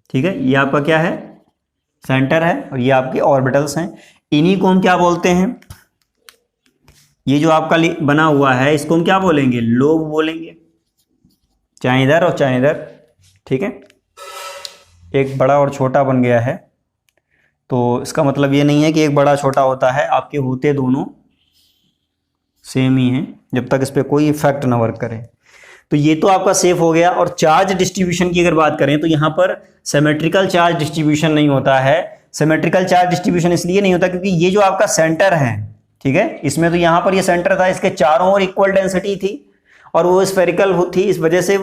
ठीक है, ये आपका क्या है, सेंटर है, और ये आपके ऑर्बिटल्स हैं। इन्हीं को हम क्या बोलते हैं, ये जो आपका बना हुआ है इसको हम क्या बोलेंगे, लोब बोलेंगे, चाहे इधर और चाहे इधर। ठीक है, एक बड़ा और छोटा बन गया है, तो इसका मतलब ये नहीं है कि एक बड़ा छोटा होता है, आपके होते दोनों सेम ही हैं जब तक इस पर कोई इफेक्ट ना वर्क करे। तो ये तो आपका सेफ हो गया। और चार्ज डिस्ट्रीब्यूशन की अगर बात करें तो यहाँ पर सिमेट्रिकल चार्ज डिस्ट्रीब्यूशन नहीं होता है। सिमेट्रिकल चार्ज डिस्ट्रीब्यूशन इसलिए नहीं होता क्योंकि ये जो आपका सेंटर है, ठीक है, इसमें तो यहाँ पर ये सेंटर था, इसके चारों ओर इक्वल डेंसिटी थी और वो स्फेरिकल थी, इस वजह से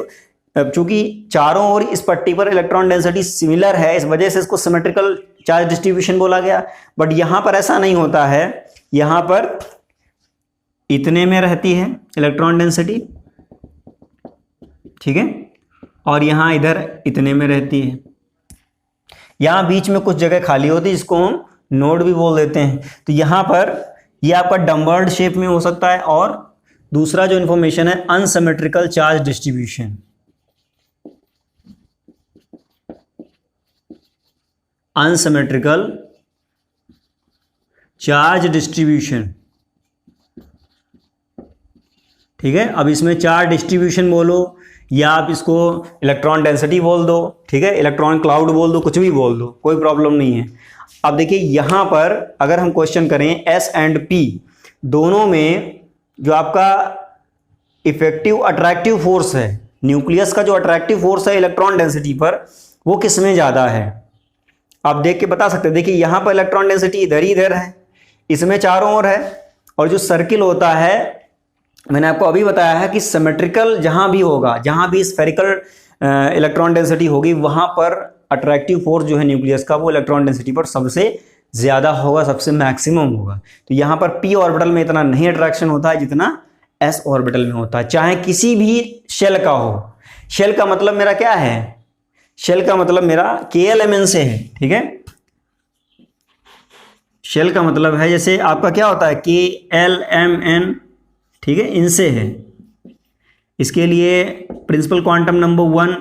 चूंकि चारों ओर इस पट्टी पर इलेक्ट्रॉन डेंसिटी सिमिलर है, इस वजह से इसको सिमेट्रिकल चार्ज डिस्ट्रीब्यूशन बोला गया। बट यहाँ पर ऐसा नहीं होता है, यहाँ पर इतने में रहती है इलेक्ट्रॉन डेंसिटी, ठीक है, और यहाँ इधर इतने में रहती है। यहाँ बीच में कुछ जगह खाली होती है जिसको हम नोड भी बोल देते हैं। तो यहाँ पर ये आपका डम्बर्ड शेप में हो सकता है। और दूसरा जो इंफॉर्मेशन है unsymmetrical charge distribution, unsymmetrical charge distribution. ठीक है, अब इसमें चार्ज डिस्ट्रीब्यूशन बोलो या आप इसको इलेक्ट्रॉन डेंसिटी बोल दो, ठीक है, इलेक्ट्रॉन क्लाउड बोल दो, कुछ भी बोल दो, कोई प्रॉब्लम नहीं है। अब देखिए यहां पर अगर हम क्वेश्चन करें एस एंड पी दोनों में जो आपका इफेक्टिव अट्रैक्टिव फोर्स है, न्यूक्लियस का जो अट्रैक्टिव फोर्स है इलेक्ट्रॉन डेंसिटी पर, वो किसमें ज़्यादा है, आप देख के बता सकते हैं। देखिए यहाँ पर इलेक्ट्रॉन डेंसिटी इधर ही इधर है, इसमें चारों ओर है, और जो सर्किल होता है मैंने आपको अभी बताया है कि सिमेट्रिकल जहाँ भी होगा, जहाँ भी स्फेरिकल इलेक्ट्रॉन डेंसिटी होगी, वहाँ पर अट्रैक्टिव फोर्स जो है न्यूक्लियस का वो इलेक्ट्रॉन डेंसिटी पर सबसे ज़्यादा होगा, सबसे मैक्सिमम होगा। तो यहाँ पर पी ऑर्बिटल में इतना नहीं अट्रैक्शन होता है जितना एस ऑर्बिटल में होता है, चाहे किसी भी शेल का हो। शेल का मतलब मेरा क्या है, शेल का मतलब मेरा KLMN से है, ठीक है। शेल का मतलब है जैसे आपका क्या होता है KLMN, ठीक है, इनसे है। इसके लिए प्रिंसिपल क्वांटम नंबर 1,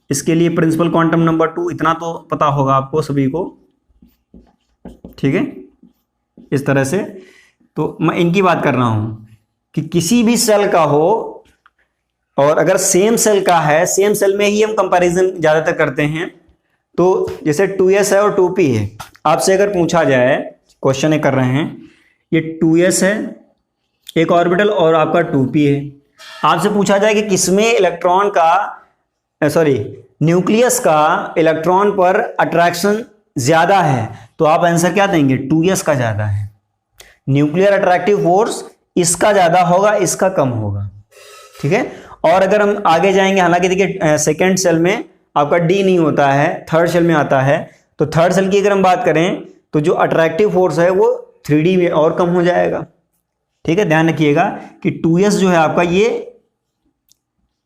इसके लिए प्रिंसिपल क्वांटम नंबर 2, इतना तो पता होगा आपको सभी को, ठीक है, इस तरह से। तो मैं इनकी बात कर रहा हूं कि किसी भी सेल का हो, और अगर सेम सेल का है, सेम सेल में ही हम कंपैरिजन ज़्यादातर करते हैं। तो जैसे 2s है और 2p है, आपसे अगर पूछा जाए, क्वेश्चन ये कर रहे हैं, ये 2s है एक ऑर्बिटल और आपका 2p है, आपसे पूछा जाए कि किसमें इलेक्ट्रॉन का न्यूक्लियस का इलेक्ट्रॉन पर अट्रैक्शन ज़्यादा है, तो आप आंसर क्या देंगे, 2s का ज़्यादा है। न्यूक्लियर अट्रैक्टिव फोर्स इसका ज़्यादा होगा, इसका कम होगा, ठीक है। और अगर हम आगे जाएंगे, हालांकि देखिए सेकेंड सेल में आपका D नहीं होता है, थर्ड सेल में आता है। तो थर्ड सेल की अगर हम बात करें तो जो अट्रैक्टिव फोर्स है वो 3D में और कम हो जाएगा, ठीक है। ध्यान रखिएगा कि 2s जो है आपका ये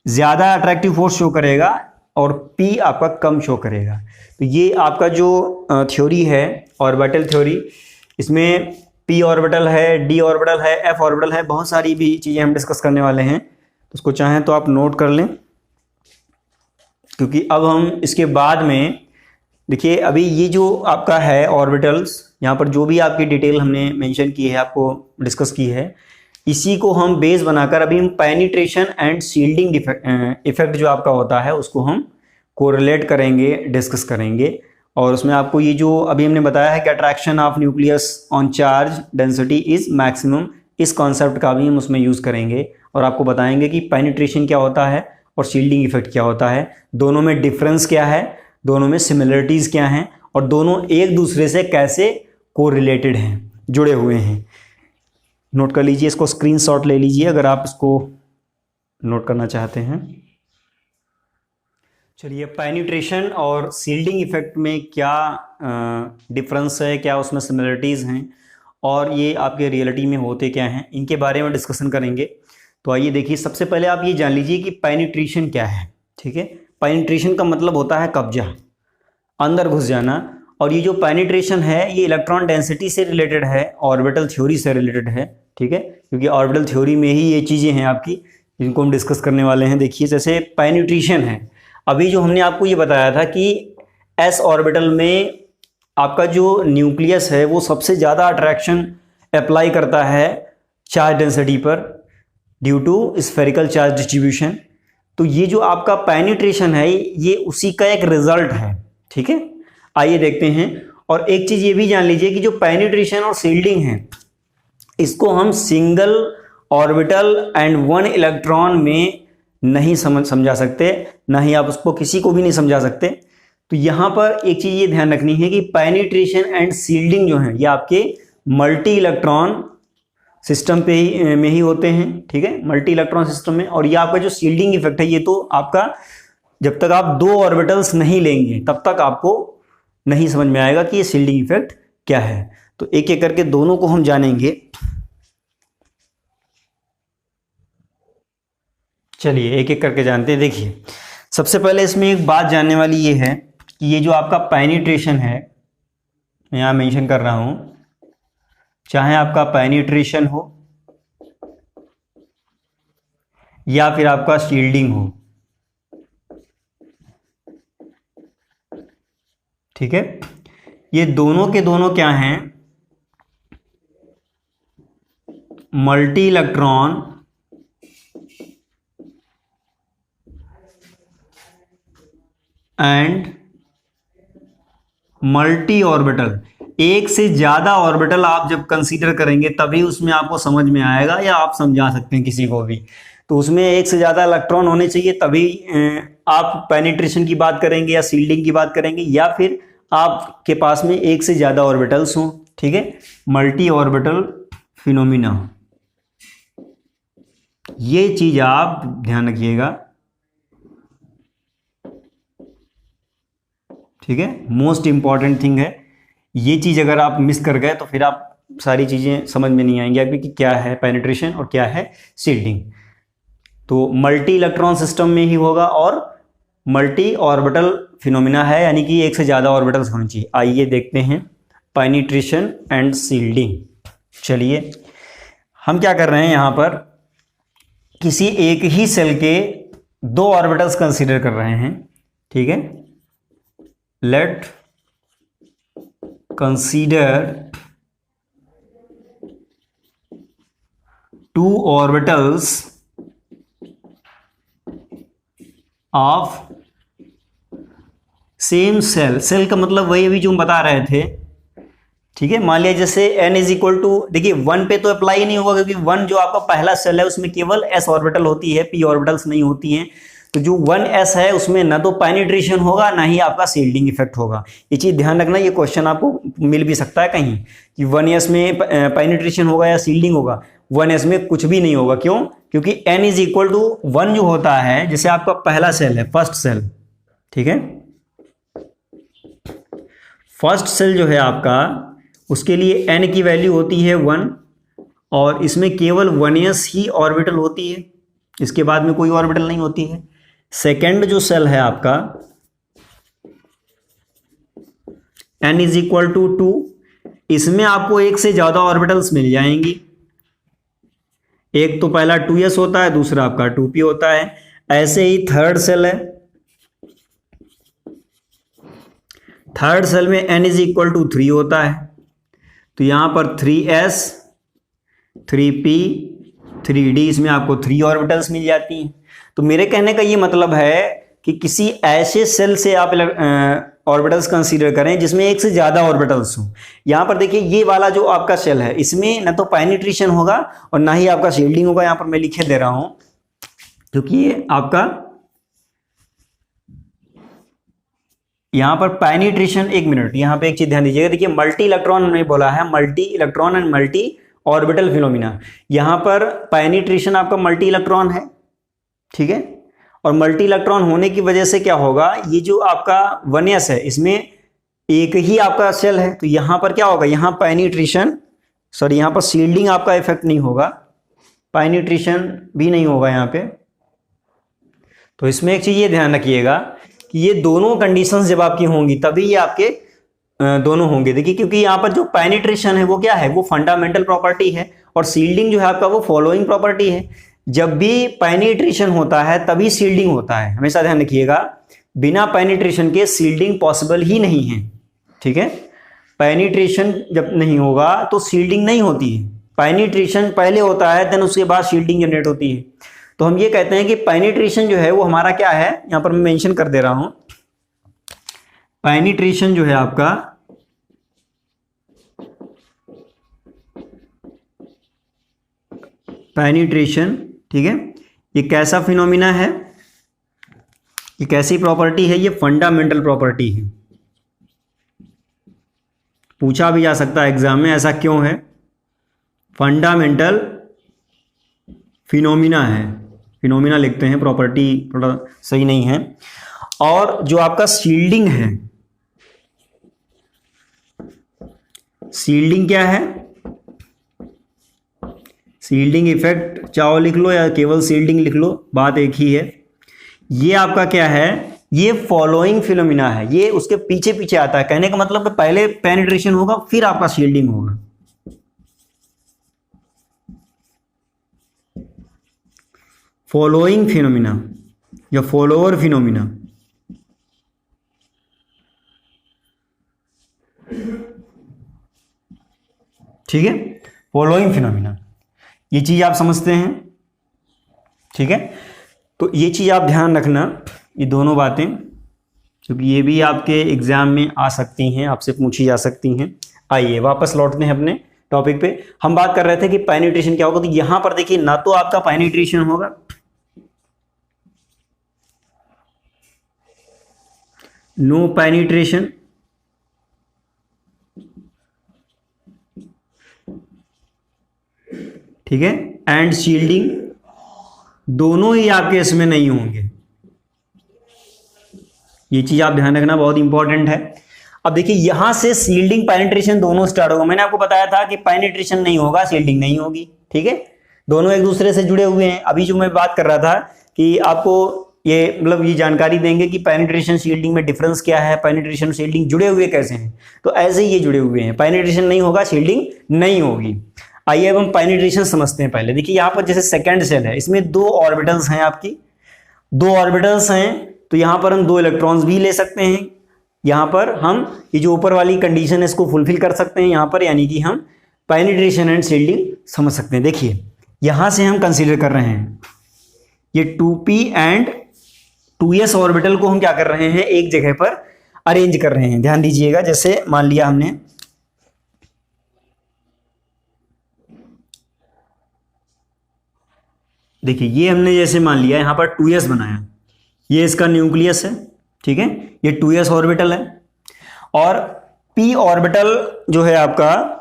ज़्यादा अट्रैक्टिव फोर्स शो करेगा और P आपका कम शो करेगा। तो ये आपका जो थ्योरी है ऑर्बिटल थ्योरी, इसमें P ऑर्बिटल है, D ऑर्बिटल है, F ऑर्बिटल है, बहुत सारी भी चीज़ें हम डिस्कस करने वाले हैं। तो उसको चाहें तो आप नोट कर लें, क्योंकि अब हम इसके बाद में देखिए अभी ये जो आपका है ऑर्बिटल्स, यहाँ पर जो भी आपकी डिटेल हमने मेंशन की है, आपको डिस्कस की है, इसी को हम बेस बनाकर अभी हम पेनिट्रेशन एंड शील्डिंग इफेक्ट जो आपका होता है उसको हम कोरिलेट करेंगे, डिस्कस करेंगे। और उसमें आपको ये जो अभी हमने बताया है कि attraction of nucleus on charge density is maximum, इस कॉन्सेप्ट का भी हम उसमें यूज़ करेंगे और आपको बताएंगे कि पेनिट्रेशन क्या होता है और शील्डिंग इफेक्ट क्या होता है, दोनों में डिफरेंस क्या है, दोनों में सिमिलरिटीज़ क्या हैं और दोनों एक दूसरे से कैसे कोरिलेटेड हैं, जुड़े हुए हैं। नोट कर लीजिए, इसको स्क्रीनशॉट ले लीजिए अगर आप इसको नोट करना चाहते हैं। चलिए, पेनिट्रेशन और शील्डिंग इफेक्ट में क्या डिफरेंस है, क्या उसमें सिमिलरिटीज़ हैं और ये आपके रियलिटी में होते क्या हैं, इनके बारे में डिस्कशन करेंगे। तो आइए देखिए, सबसे पहले आप ये जान लीजिए कि पेनिट्रेशन क्या है। ठीक है, पेनिट्रेशन का मतलब होता है कब्जा, अंदर घुस जाना। और ये जो पेनिट्रेशन है ये इलेक्ट्रॉन डेंसिटी से रिलेटेड है, ऑर्बिटल थ्योरी से रिलेटेड है। ठीक है, क्योंकि ऑर्बिटल थ्योरी में ही ये चीज़ें हैं आपकी जिनको हम डिस्कस करने वाले हैं। देखिए, जैसे पेनिट्रेशन है, अभी जो हमने आपको ये बताया था कि एस ऑर्बिटल में आपका जो न्यूक्लियस है वो सबसे ज़्यादा अट्रैक्शन अप्लाई करता है चार्ज डेंसिटी पर due to spherical charge distribution. तो ये जो आपका पेनिट्रेशन है ये उसी का एक रिजल्ट है। ठीक है, आइए देखते हैं। और एक चीज़ ये भी जान लीजिए कि जो पेनिट्रेशन और शील्डिंग है इसको हम single orbital and one electron में नहीं समझा सकते, ना ही आप उसको किसी को भी नहीं समझा सकते। तो यहाँ पर एक चीज़ ये ध्यान रखनी है कि पेनिट्रेशन एंड शील्डिंग जो है ये आपके मल्टी इलेक्ट्रॉन सिस्टम पे ही में ही होते हैं। ठीक है, मल्टी इलेक्ट्रॉन सिस्टम में। और ये आपका जो शील्डिंग इफेक्ट है ये तो आपका जब तक आप दो ऑर्बिटल्स नहीं लेंगे तब तक आपको नहीं समझ में आएगा कि ये शील्डिंग इफेक्ट क्या है। तो एक एक करके दोनों को हम जानेंगे। चलिए एक एक करके जानते हैं। देखिए, सबसे पहले इसमें एक बात जानने वाली ये है कि ये जो आपका पेनिट्रेशन है, मैं यहाँ मेंशन कर रहा हूं, चाहे आपका पेनिट्रेशन हो या फिर आपका शील्डिंग हो, ठीक है, ये दोनों के दोनों क्या हैं, multi electron and multi orbital. एक से ज्यादा ऑर्बिटल आप जब कंसीडर करेंगे तभी उसमें आपको समझ में आएगा या आप समझा सकते हैं किसी को भी। तो उसमें एक से ज्यादा इलेक्ट्रॉन होने चाहिए तभी आप पेनिट्रेशन की बात करेंगे या शील्डिंग की बात करेंगे, या फिर आपके पास में एक से ज्यादा ऑर्बिटल्स हों। ठीक है, मल्टी ऑर्बिटल फिनोमिना, ये चीज आप ध्यान रखिएगा। ठीक है, मोस्ट इंपॉर्टेंट थिंग है। ये चीज़ अगर आप मिस कर गए तो फिर आप सारी चीज़ें समझ में नहीं आएंगी आपकी कि क्या है पेनिट्रेशन और क्या है शील्डिंग। तो मल्टी इलेक्ट्रॉन सिस्टम में ही होगा और मल्टी ऑर्बिटल फिनोमिना है, यानी कि एक से ज़्यादा ऑर्बिटल्स होनी चाहिए। आइए देखते हैं पेनिट्रेशन एंड शील्डिंग। चलिए, हम क्या कर रहे हैं यहाँ पर, किसी एक ही सेल के दो ऑर्बिटल्स कंसीडर कर रहे हैं। ठीक है, let consider two orbitals of same cell. Cell का मतलब वही अभी जो हम बता रहे थे। ठीक है, मान लिया जैसे n इज इक्वल टू, देखिए 1 पे तो अप्लाई नहीं होगा क्योंकि 1 जो आपका पहला सेल है उसमें केवल s ऑर्बिटल होती है, p ऑर्बिटल्स नहीं होती हैं। तो जो 1s है उसमें ना तो पेनिट्रेशन होगा ना ही आपका शील्डिंग इफेक्ट होगा। ये चीज़ ध्यान रखना, ये क्वेश्चन आपको मिल भी सकता है कहीं कि 1s में पेनिट्रेशन होगा या शील्डिंग होगा। 1s में कुछ भी नहीं होगा। क्यों? क्योंकि n इज इक्वल टू 1 जो होता है, जैसे आपका पहला सेल है, फर्स्ट सेल। ठीक है, फर्स्ट सेल जो है आपका, उसके लिए n की वैल्यू होती है 1 और इसमें केवल 1s ही ऑर्बिटल होती है, इसके बाद में कोई ऑर्बिटल नहीं होती है। सेकेंड जो सेल है आपका, n इज इक्वल टू 2, इसमें आपको एक से ज्यादा ऑर्बिटल्स मिल जाएंगी। एक तो पहला 2s होता है, दूसरा आपका 2p होता है। ऐसे ही थर्ड सेल है, थर्ड सेल में n इज इक्वल टू 3 होता है, तो यहाँ पर 3s 3p 3d, इसमें आपको 3 ऑर्बिटल्स मिल जाती हैं। तो मेरे कहने का ये मतलब है कि किसी ऐसे सेल से आप ऑर्बिटल्स कंसीडर करें जिसमें एक से ज़्यादा ऑर्बिटल्स हो। यहाँ पर देखिए ये वाला जो आपका सेल है इसमें ना तो पेनिट्रेशन होगा और ना ही आपका शील्डिंग होगा। यहाँ पर मैं लिखे दे रहा हूँ क्योंकि ये आपका यहाँ पर पेनिट्रेशन, एक मिनट यहाँ पे एक चीज ध्यान दीजिएगा। देखिए मल्टी इलेक्ट्रॉन हमने बोला है, multi electron and multi orbital phenomena. यहाँ पर पेनिट्रेशन आपका मल्टी इलेक्ट्रॉन है, ठीक है, और मल्टी इलेक्ट्रॉन होने की वजह से क्या होगा, ये जो आपका 1s है इसमें एक ही आपका सेल है, तो यहाँ पर क्या होगा, यहाँ पेनिट्रेशन सॉरी यहाँ पर शील्डिंग आपका इफेक्ट नहीं होगा, पेनिट्रेशन भी नहीं होगा यहाँ पे। तो इसमें एक चीज ये ध्यान रखिएगा कि ये दोनों कंडीशंस जब आपकी होंगी तभी ये आपके दोनों होंगे। देखिए क्योंकि यहाँ पर जो पेनिट्रेशन है वो क्या है, वो फंडामेंटल प्रॉपर्टी है, और शील्डिंग जो है आपका वो फॉलोइंग प्रॉपर्टी है। जब भी पेनिट्रेशन होता है तभी शील्डिंग होता है, हमेशा ध्यान रखिएगा। बिना पेनिट्रेशन के शील्डिंग पॉसिबल ही नहीं है, ठीक है। पेनिट्रेशन जब नहीं होगा तो शील्डिंग नहीं होती है, पेनिट्रेशन पहले होता है देन उसके बाद शील्डिंग जनरेट होती है। तो हम ये कहते हैं कि पेनिट्रेशन जो है वो हमारा क्या है, यहां पर मैं मेंशन कर दे रहा हूं, पेनिट्रेशन जो है आपका पेनिट्रेशन, ठीक है, ये कैसा फिनोमिना है, ये कैसी प्रॉपर्टी है, ये फंडामेंटल प्रॉपर्टी है। पूछा भी जा सकता है एग्जाम में, ऐसा क्यों है, फंडामेंटल फिनोमिना है, फिनोमिना लिखते हैं, प्रॉपर्टी थोड़ा सही नहीं है। और जो आपका शील्डिंग है, शील्डिंग क्या है, शील्डिंग इफेक्ट चाहो लिख लो या केवल शील्डिंग लिख लो, बात एक ही है। ये आपका क्या है, ये फॉलोइंग फिनोमिना है, ये उसके पीछे पीछे आता है। कहने का मतलब है पहले पेनिट्रेशन होगा फिर आपका शील्डिंग होगा। फॉलोइंग फिनोमिना या फॉलोअर फिनोमिना, ठीक है, फॉलोइंग फिनोमिना, ये चीज आप समझते हैं, ठीक है। तो ये चीज आप ध्यान रखना, ये दोनों बातें, क्योंकि ये भी आपके एग्जाम में आ सकती हैं, आपसे पूछी जा सकती हैं। आइए वापस लौटते हैं अपने टॉपिक पे। हम बात कर रहे थे कि पेनिट्रेशन क्या होगा, तो यहां पर देखिए ना तो आपका पेनिट्रेशन होगा, नो पेनिट्रेशन, ठीक है, एंड शील्डिंग, दोनों ही आपके इसमें नहीं होंगे। ये चीज आप ध्यान रखना, बहुत इंपॉर्टेंट है। अब देखिए यहां से शील्डिंग पेनिट्रेशन दोनों स्टार्ट होगा। मैंने आपको बताया था कि पेनिट्रेशन नहीं होगा, शील्डिंग नहीं होगी, ठीक है, दोनों एक दूसरे से जुड़े हुए हैं। अभी जो मैं बात कर रहा था कि आपको ये मतलब ये जानकारी देंगे कि पेनिट्रेशन शील्डिंग में डिफरेंस क्या है, पेनिट्रेशन शील्डिंग जुड़े हुए कैसे हैं, तो ऐसे ही ये जुड़े हुए हैं। पेनिट्रेशन नहीं होगा, शील्डिंग नहीं होगी। आइए अब हम पेनिट्रेशन समझते हैं। पहले देखिए यहाँ पर जैसे सेकंड सेल है, इसमें 2 ऑर्बिटल्स हैं, आपकी 2 ऑर्बिटल्स हैं, तो यहाँ पर हम 2 इलेक्ट्रॉन्स भी ले सकते हैं। यहाँ पर हम ये जो ऊपर वाली कंडीशन है इसको फुलफिल कर सकते हैं यहाँ पर, यानी कि हम पेनिट्रेशन एंड शील्डिंग समझ सकते हैं। देखिए यहाँ से हम कंसीडर कर रहे हैं ये 2p एंड 2s ऑर्बिटल को हम क्या कर रहे हैं, एक जगह पर अरेंज कर रहे हैं। ध्यान दीजिएगा, जैसे मान लिया हमने देखिए ये हमने जैसे मान लिया यहां पर 2s बनाया, ये इसका न्यूक्लियस है, ठीक है, ये 2s ऑर्बिटल है, और p ऑर्बिटल जो है आपका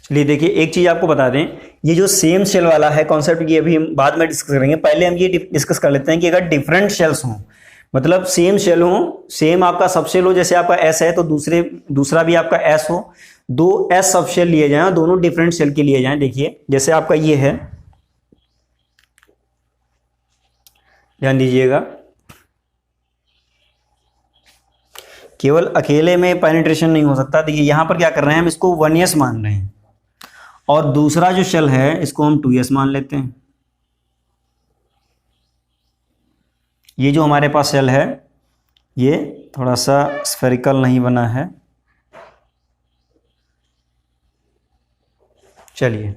चलिए देखिए एक चीज आपको बता दें, ये जो सेम शेल वाला है कॉन्सेप्ट, ये अभी हम बाद में डिस्कस करेंगे। पहले हम ये डिस्कस कर लेते हैं कि अगर डिफरेंट शेल्स हों, मतलब सेम शेल हो, सेम आपका सब शेल हो, जैसे आपका एस है तो दूसरा भी आपका एस हो, 2 एस सब शेल लिए जाएं, दोनों डिफरेंट शेल के लिए जाएं। देखिए जैसे आपका ये है, ध्यान दीजिएगा, केवल अकेले में पेनिट्रेशन नहीं हो सकता। देखिए यहां पर क्या कर रहे हैं, हम इसको 1s मान रहे हैं, और दूसरा जो शेल है इसको हम 2s मान लेते हैं। ये जो हमारे पास शेल है ये थोड़ा सा स्फेरिकल नहीं बना है। चलिए,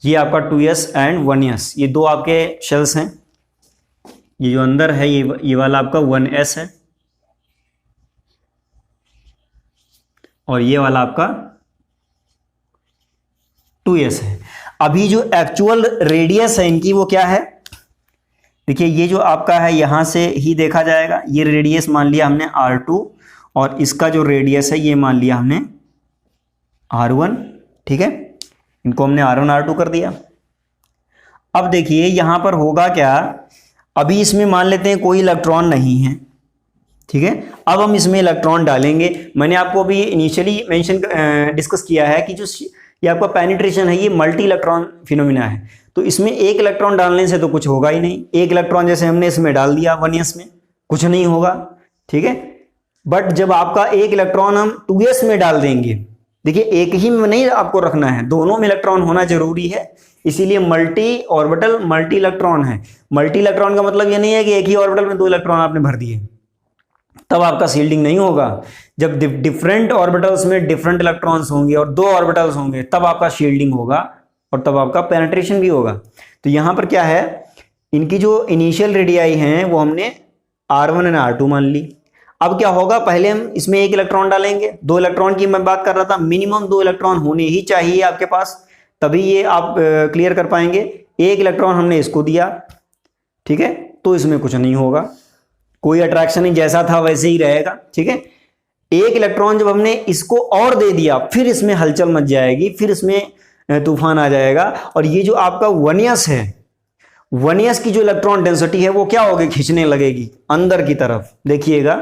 ये आपका 2s एंड 1s, ये दो आपके शेल्स हैं। ये जो अंदर है ये वाला आपका 1s है और ये वाला आपका 2s है। अभी जो एक्चुअल रेडियस है इनकी वो क्या है, देखिए ये जो आपका है यहां से ही देखा जाएगा। ये रेडियस मान लिया हमने R2 और इसका जो रेडियस है ये मान लिया हमने R1, ठीक है। इनको हमने R1 R2 कर दिया। अब देखिए यहां पर होगा क्या, अभी इसमें मान लेते हैं कोई इलेक्ट्रॉन नहीं है, ठीक है। अब हम इसमें इलेक्ट्रॉन डालेंगे। मैंने आपको अभी इनिशियली डिस्कस किया है कि जो ये आपका पेनिट्रेशन है ये मल्टी इलेक्ट्रॉन फिनोमिना है, तो इसमें एक इलेक्ट्रॉन डालने से तो कुछ होगा ही नहीं। एक इलेक्ट्रॉन जैसे हमने इसमें डाल दिया 1s में, कुछ नहीं होगा, ठीक है। बट जब आपका एक इलेक्ट्रॉन हम 2s में डाल देंगे, देखिए एक ही में नहीं आपको रखना है, दोनों में इलेक्ट्रॉन होना जरूरी है, इसीलिए मल्टी ऑर्बिटल मल्टी इलेक्ट्रॉन है। मल्टी इलेक्ट्रॉन का मतलब ये नहीं है कि एक ही ऑर्बिटल में 2 इलेक्ट्रॉन आपने भर दिए, तब आपका शील्डिंग नहीं होगा। जब डिफरेंट ऑर्बिटल्स में डिफरेंट इलेक्ट्रॉन्स होंगे और 2 ऑर्बिटल्स होंगे तब आपका शील्डिंग होगा और तब आपका पेनिट्रेशन भी होगा। तो यहां पर क्या है, इनकी जो इनिशियल रेडियाई हैं वो हमने R1 और R2 मान ली। अब क्या होगा, पहले हम इसमें एक इलेक्ट्रॉन डालेंगे। 2 इलेक्ट्रॉन की मैं बात कर रहा था, मिनिमम 2 इलेक्ट्रॉन होने ही चाहिए आपके पास, तभी ये आप क्लियर कर पाएंगे। एक इलेक्ट्रॉन हमने इसको दिया, ठीक है, तो इसमें कुछ नहीं होगा, कोई अट्रैक्शन नहीं, जैसा था वैसे ही रहेगा, ठीक है। एक इलेक्ट्रॉन जब हमने इसको और दे दिया फिर इसमें हलचल मच जाएगी, फिर इसमें तूफान आ जाएगा। और ये जो आपका 1s है, 1s की जो इलेक्ट्रॉन डेंसिटी है वो क्या होगी, खींचने लगेगी अंदर की तरफ, देखिएगा,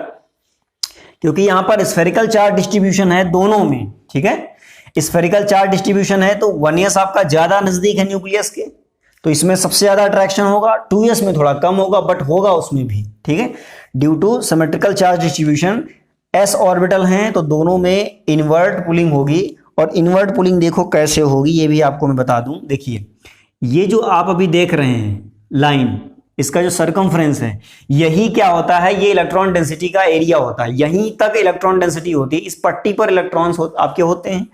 क्योंकि यहां पर स्फेरिकल चार्ज डिस्ट्रीब्यूशन है दोनों में, ठीक है। स्फेरिकल चार्ज डिस्ट्रीब्यूशन है तो 1s आपका ज्यादा नजदीक है न्यूक्लियस के, तो इसमें सबसे ज्यादा अट्रैक्शन होगा। 2s में थोड़ा कम होगा बट होगा उसमें भी, ठीक है। Due two symmetrical charge distribution, s orbital हैं तो दोनों में इनवर्ट पुलिंग होगी। और इनवर्ट पुलिंग देखो कैसे होगी ये भी आपको मैं बता दूं। देखिए ये जो आप अभी देख रहे हैं लाइन, इसका जो सरकमफ्रेंस है यही क्या होता है, ये इलेक्ट्रॉन डेंसिटी का एरिया होता है, यहीं तक इलेक्ट्रॉन डेंसिटी होती है, इस पट्टी पर इलेक्ट्रॉन्स आपके होते हैं।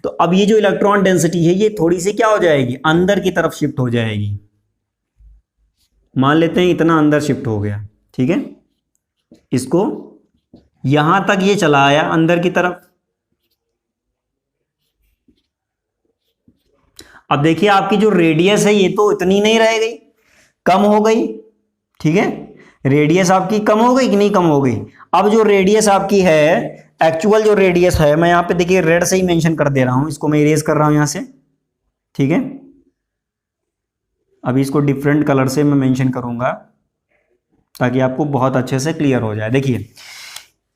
तो अब ये जो इलेक्ट्रॉन डेंसिटी है ये थोड़ी सी क्या हो जाएगी, अंदर की तरफ शिफ्ट हो जाएगी। मान लेते हैं इतना अंदर शिफ्ट हो गया, ठीक है, इसको यहां तक ये चला आया अंदर की तरफ। अब देखिए आपकी जो रेडियस है ये तो इतनी नहीं रह गई, कम हो गई, ठीक है। रेडियस आपकी कम हो गई कि नहीं कम हो गई। अब जो रेडियस आपकी है, एक्चुअल जो रेडियस है, मैं यहां पे देखिए रेड से ही मेंशन कर दे रहा हूं, इसको मैं इरेज कर रहा हूं यहां से, ठीक है। अभी इसको डिफरेंट कलर से मैं मेंशन करूंगा ताकि आपको बहुत अच्छे से क्लियर हो जाए। देखिए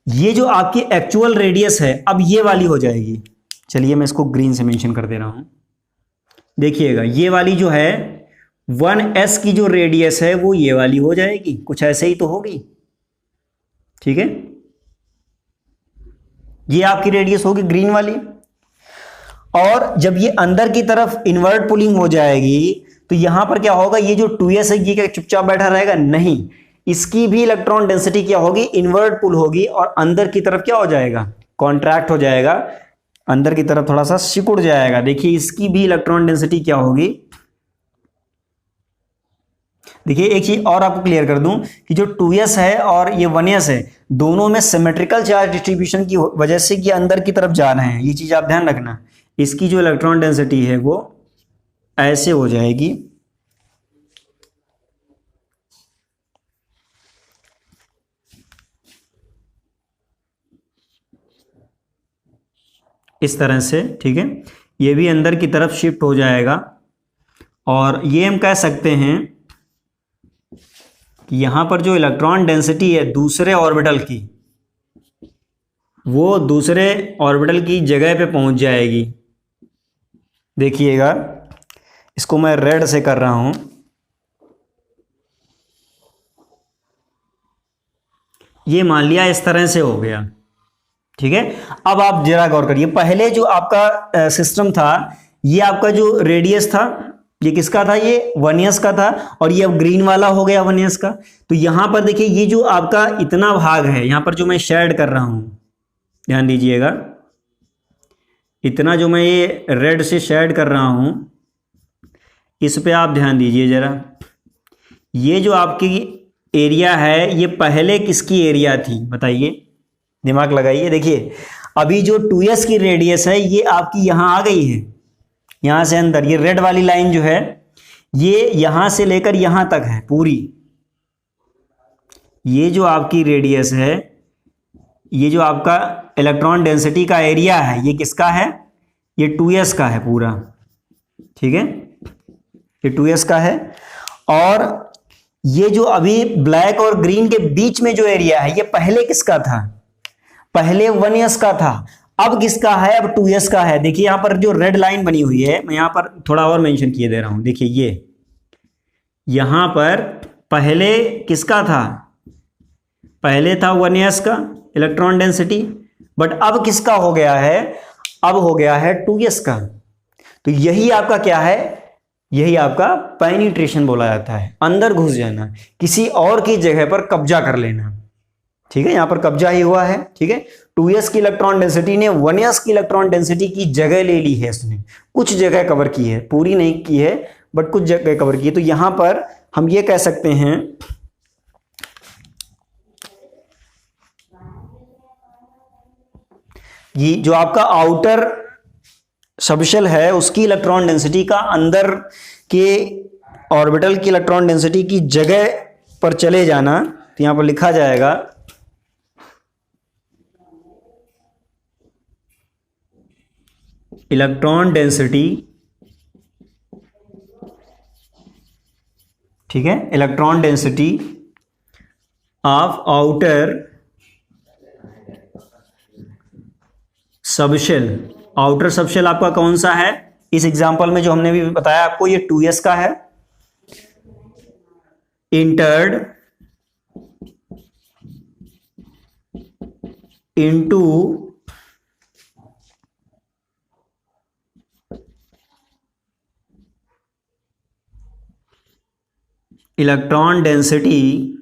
ये जो आपकी एक्चुअल रेडियस है अब ये वाली हो जाएगी, चलिए मैं इसको ग्रीन से मेंशन कर दे रहा हूं। देखिएगा ये वाली जो है 1s की जो रेडियस है वो ये वाली हो जाएगी, कुछ ऐसे ही तो होगी, ठीक है। ये आपकी रेडियस होगी ग्रीन वाली। और जब ये अंदर की तरफ इनवर्ट पुलिंग हो जाएगी तो यहां पर क्या होगा, ये जो 2s है ये क्या चुपचाप बैठा रहेगा, नहीं, इसकी भी इलेक्ट्रॉन डेंसिटी क्या होगी, इनवर्ट पुल होगी और अंदर की तरफ क्या हो जाएगा, कॉन्ट्रैक्ट हो जाएगा, अंदर की तरफ थोड़ा सा सिकुड़ जाएगा। देखिए इसकी भी इलेक्ट्रॉन डेंसिटी क्या होगी। देखिए एक चीज और आपको क्लियर कर दूं कि जो 2s है और ये 1s है दोनों में सिमेट्रिकल चार्ज डिस्ट्रीब्यूशन की वजह से ये अंदर की तरफ जा रहे हैं, ये चीज आप ध्यान रखना। इसकी जो इलेक्ट्रॉन डेंसिटी है वो ऐसे हो जाएगी, इस तरह से, ठीक है। ये भी अंदर की तरफ शिफ्ट हो जाएगा और ये हम कह सकते हैं कि यहां पर जो इलेक्ट्रॉन डेंसिटी है दूसरे ऑर्बिटल की, वो दूसरे ऑर्बिटल की जगह पे पहुंच जाएगी। देखिएगा इसको मैं रेड से कर रहा हूं, ये मान लिया इस तरह से हो गया, ठीक है। अब आप जरा गौर करिए, पहले जो आपका सिस्टम था ये आपका जो रेडियस था ये किसका था, ये 1s का था, और ये अब ग्रीन वाला हो गया 1s का। तो यहां पर देखिए ये जो आपका इतना भाग है यहां पर जो मैं शेड कर रहा हूं, ध्यान दीजिएगा, इतना जो मैं ये रेड से शेड कर रहा हूं इस पे आप ध्यान दीजिए जरा। ये जो आपकी एरिया है ये पहले किसकी एरिया थी बताइए, दिमाग लगाइए। देखिए अभी जो 2s की रेडियस है ये आपकी यहां आ गई है, यहां से अंदर, ये रेड वाली लाइन जो है ये यहां से लेकर यहां तक है पूरी। ये जो आपकी रेडियस है, ये जो आपका इलेक्ट्रॉन डेंसिटी का एरिया है ये किसका है, ये 2s का है पूरा, ठीक है, ये 2s का है। और ये जो अभी ब्लैक और ग्रीन के बीच में जो एरिया है ये पहले किसका था, पहले 1s का था, अब किसका है, अब 2s का है। देखिए यहां पर जो रेड लाइन बनी हुई है, मैं यहां पर थोड़ा और मेंशन किए दे रहा हूं, देखिए ये यहां पर पहले किसका था, पहले था 1s का इलेक्ट्रॉन डेंसिटी, बट अब किसका हो गया है, अब हो गया है 2s का। तो यही आपका क्या है, यही आपका पेनिट्रेशन बोला जाता है, अंदर घुस जाना, किसी और की जगह पर कब्जा कर लेना, ठीक है, यहां पर कब्जा ही हुआ है, ठीक है। 2s की इलेक्ट्रॉन डेंसिटी ने 1s की इलेक्ट्रॉन डेंसिटी की जगह ले ली है, इसने कुछ जगह कवर की है, पूरी नहीं की है बट कुछ जगह कवर की है। तो यहां पर हम ये कह सकते हैं ये जो आपका आउटर सबशेल है उसकी इलेक्ट्रॉन डेंसिटी का अंदर के ऑर्बिटल की इलेक्ट्रॉन डेंसिटी की जगह पर चले जाना, तो यहां पर लिखा जाएगा इलेक्ट्रॉन डेंसिटी, ठीक है, electron density of outer subshell. Outer subshell आपका कौन सा है, इस एग्जांपल में जो हमने भी बताया आपको ये 2s का है, entered into electron density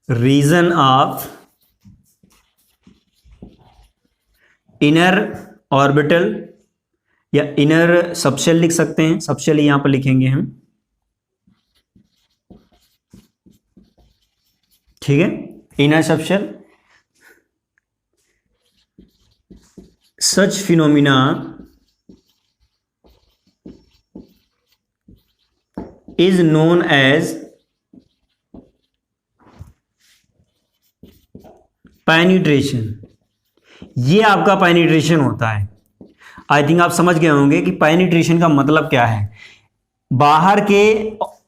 region of inner orbital, या इनर सबशेल लिख सकते हैं, सबशेल यहां पर लिखेंगे हम, ठीक है, inner subshell. Such phenomena is known as penetration. ये आपका पेनिट्रेशन होता है। आई थिंक आप समझ गए होंगे कि पेनिट्रेशन का मतलब क्या है, बाहर के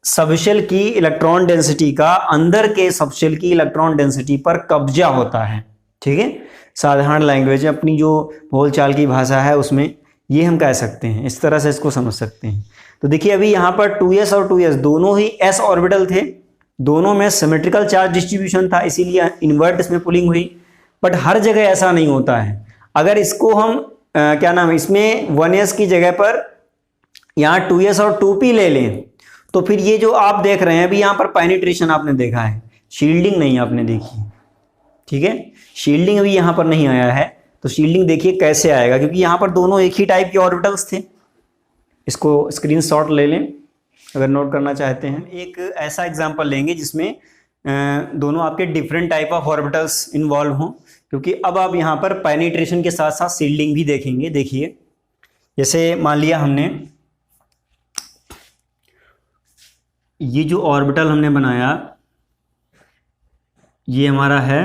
सबशेल की इलेक्ट्रॉन डेंसिटी का अंदर के सबशेल की इलेक्ट्रॉन डेंसिटी पर कब्जा होता है, ठीक है, साधारण लैंग्वेज अपनी जो बोलचाल की भाषा है उसमें ये हम कह सकते हैं, इस तरह से इसको समझ सकते हैं। तो देखिए अभी यहाँ पर 2s और 2s दोनों ही s ऑर्बिटल थे, दोनों में सिमेट्रिकल चार्ज डिस्ट्रीब्यूशन था, इसीलिए इन्वर्ट इसमें पुलिंग हुई। बट हर जगह ऐसा नहीं होता है। अगर इसको हम क्या नाम है, इसमें 1s की जगह पर यहाँ 2s और 2p ले लें तो फिर ये जो आप देख रहे हैं अभी यहाँ पर पेनिट्रेशन आपने देखा है, शील्डिंग नहीं आपने देखी, ठीक है, शील्डिंग अभी यहाँ पर नहीं आया है। तो शील्डिंग देखिए कैसे आएगा, क्योंकि यहाँ पर दोनों एक ही टाइप के ऑर्बिटल्स थे। इसको स्क्रीनशॉट ले लें अगर नोट करना चाहते हैं। एक ऐसा एग्जांपल लेंगे जिसमें दोनों आपके different type of orbitals involve हों, क्योंकि अब आप यहाँ पर पेनिट्रेशन के साथ साथ शील्डिंग भी देखेंगे। देखिए जैसे मान लिया हमने ये जो ऑर्बिटल हमने बनाया ये हमारा है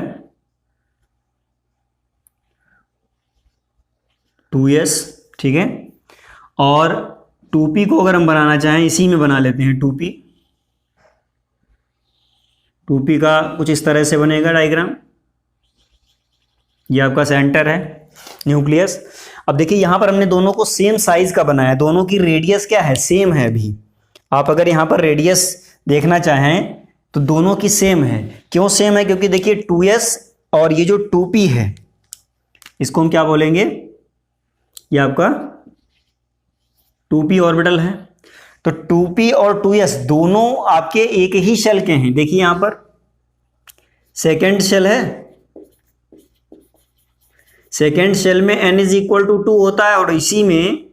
2s, ठीक है, और 2p को अगर हम बनाना चाहें इसी में बना लेते हैं। 2p का कुछ इस तरह से बनेगा डायग्राम। ये आपका सेंटर है न्यूक्लियस। अब देखिए यहाँ पर हमने दोनों को सेम साइज का बनाया, दोनों की रेडियस क्या है, सेम है। अभी आप अगर यहाँ पर रेडियस देखना चाहें तो दोनों की सेम है। क्यों सेम है, क्योंकि देखिए 2s और ये जो 2p है इसको हम क्या बोलेंगे, ये आपका 2p ऑर्बिटल है। तो 2p और 2s दोनों आपके एक ही शेल के हैं। देखिए यहां पर सेकेंड शेल है, सेकेंड शेल में n इज इक्वल टू 2 होता है और इसी में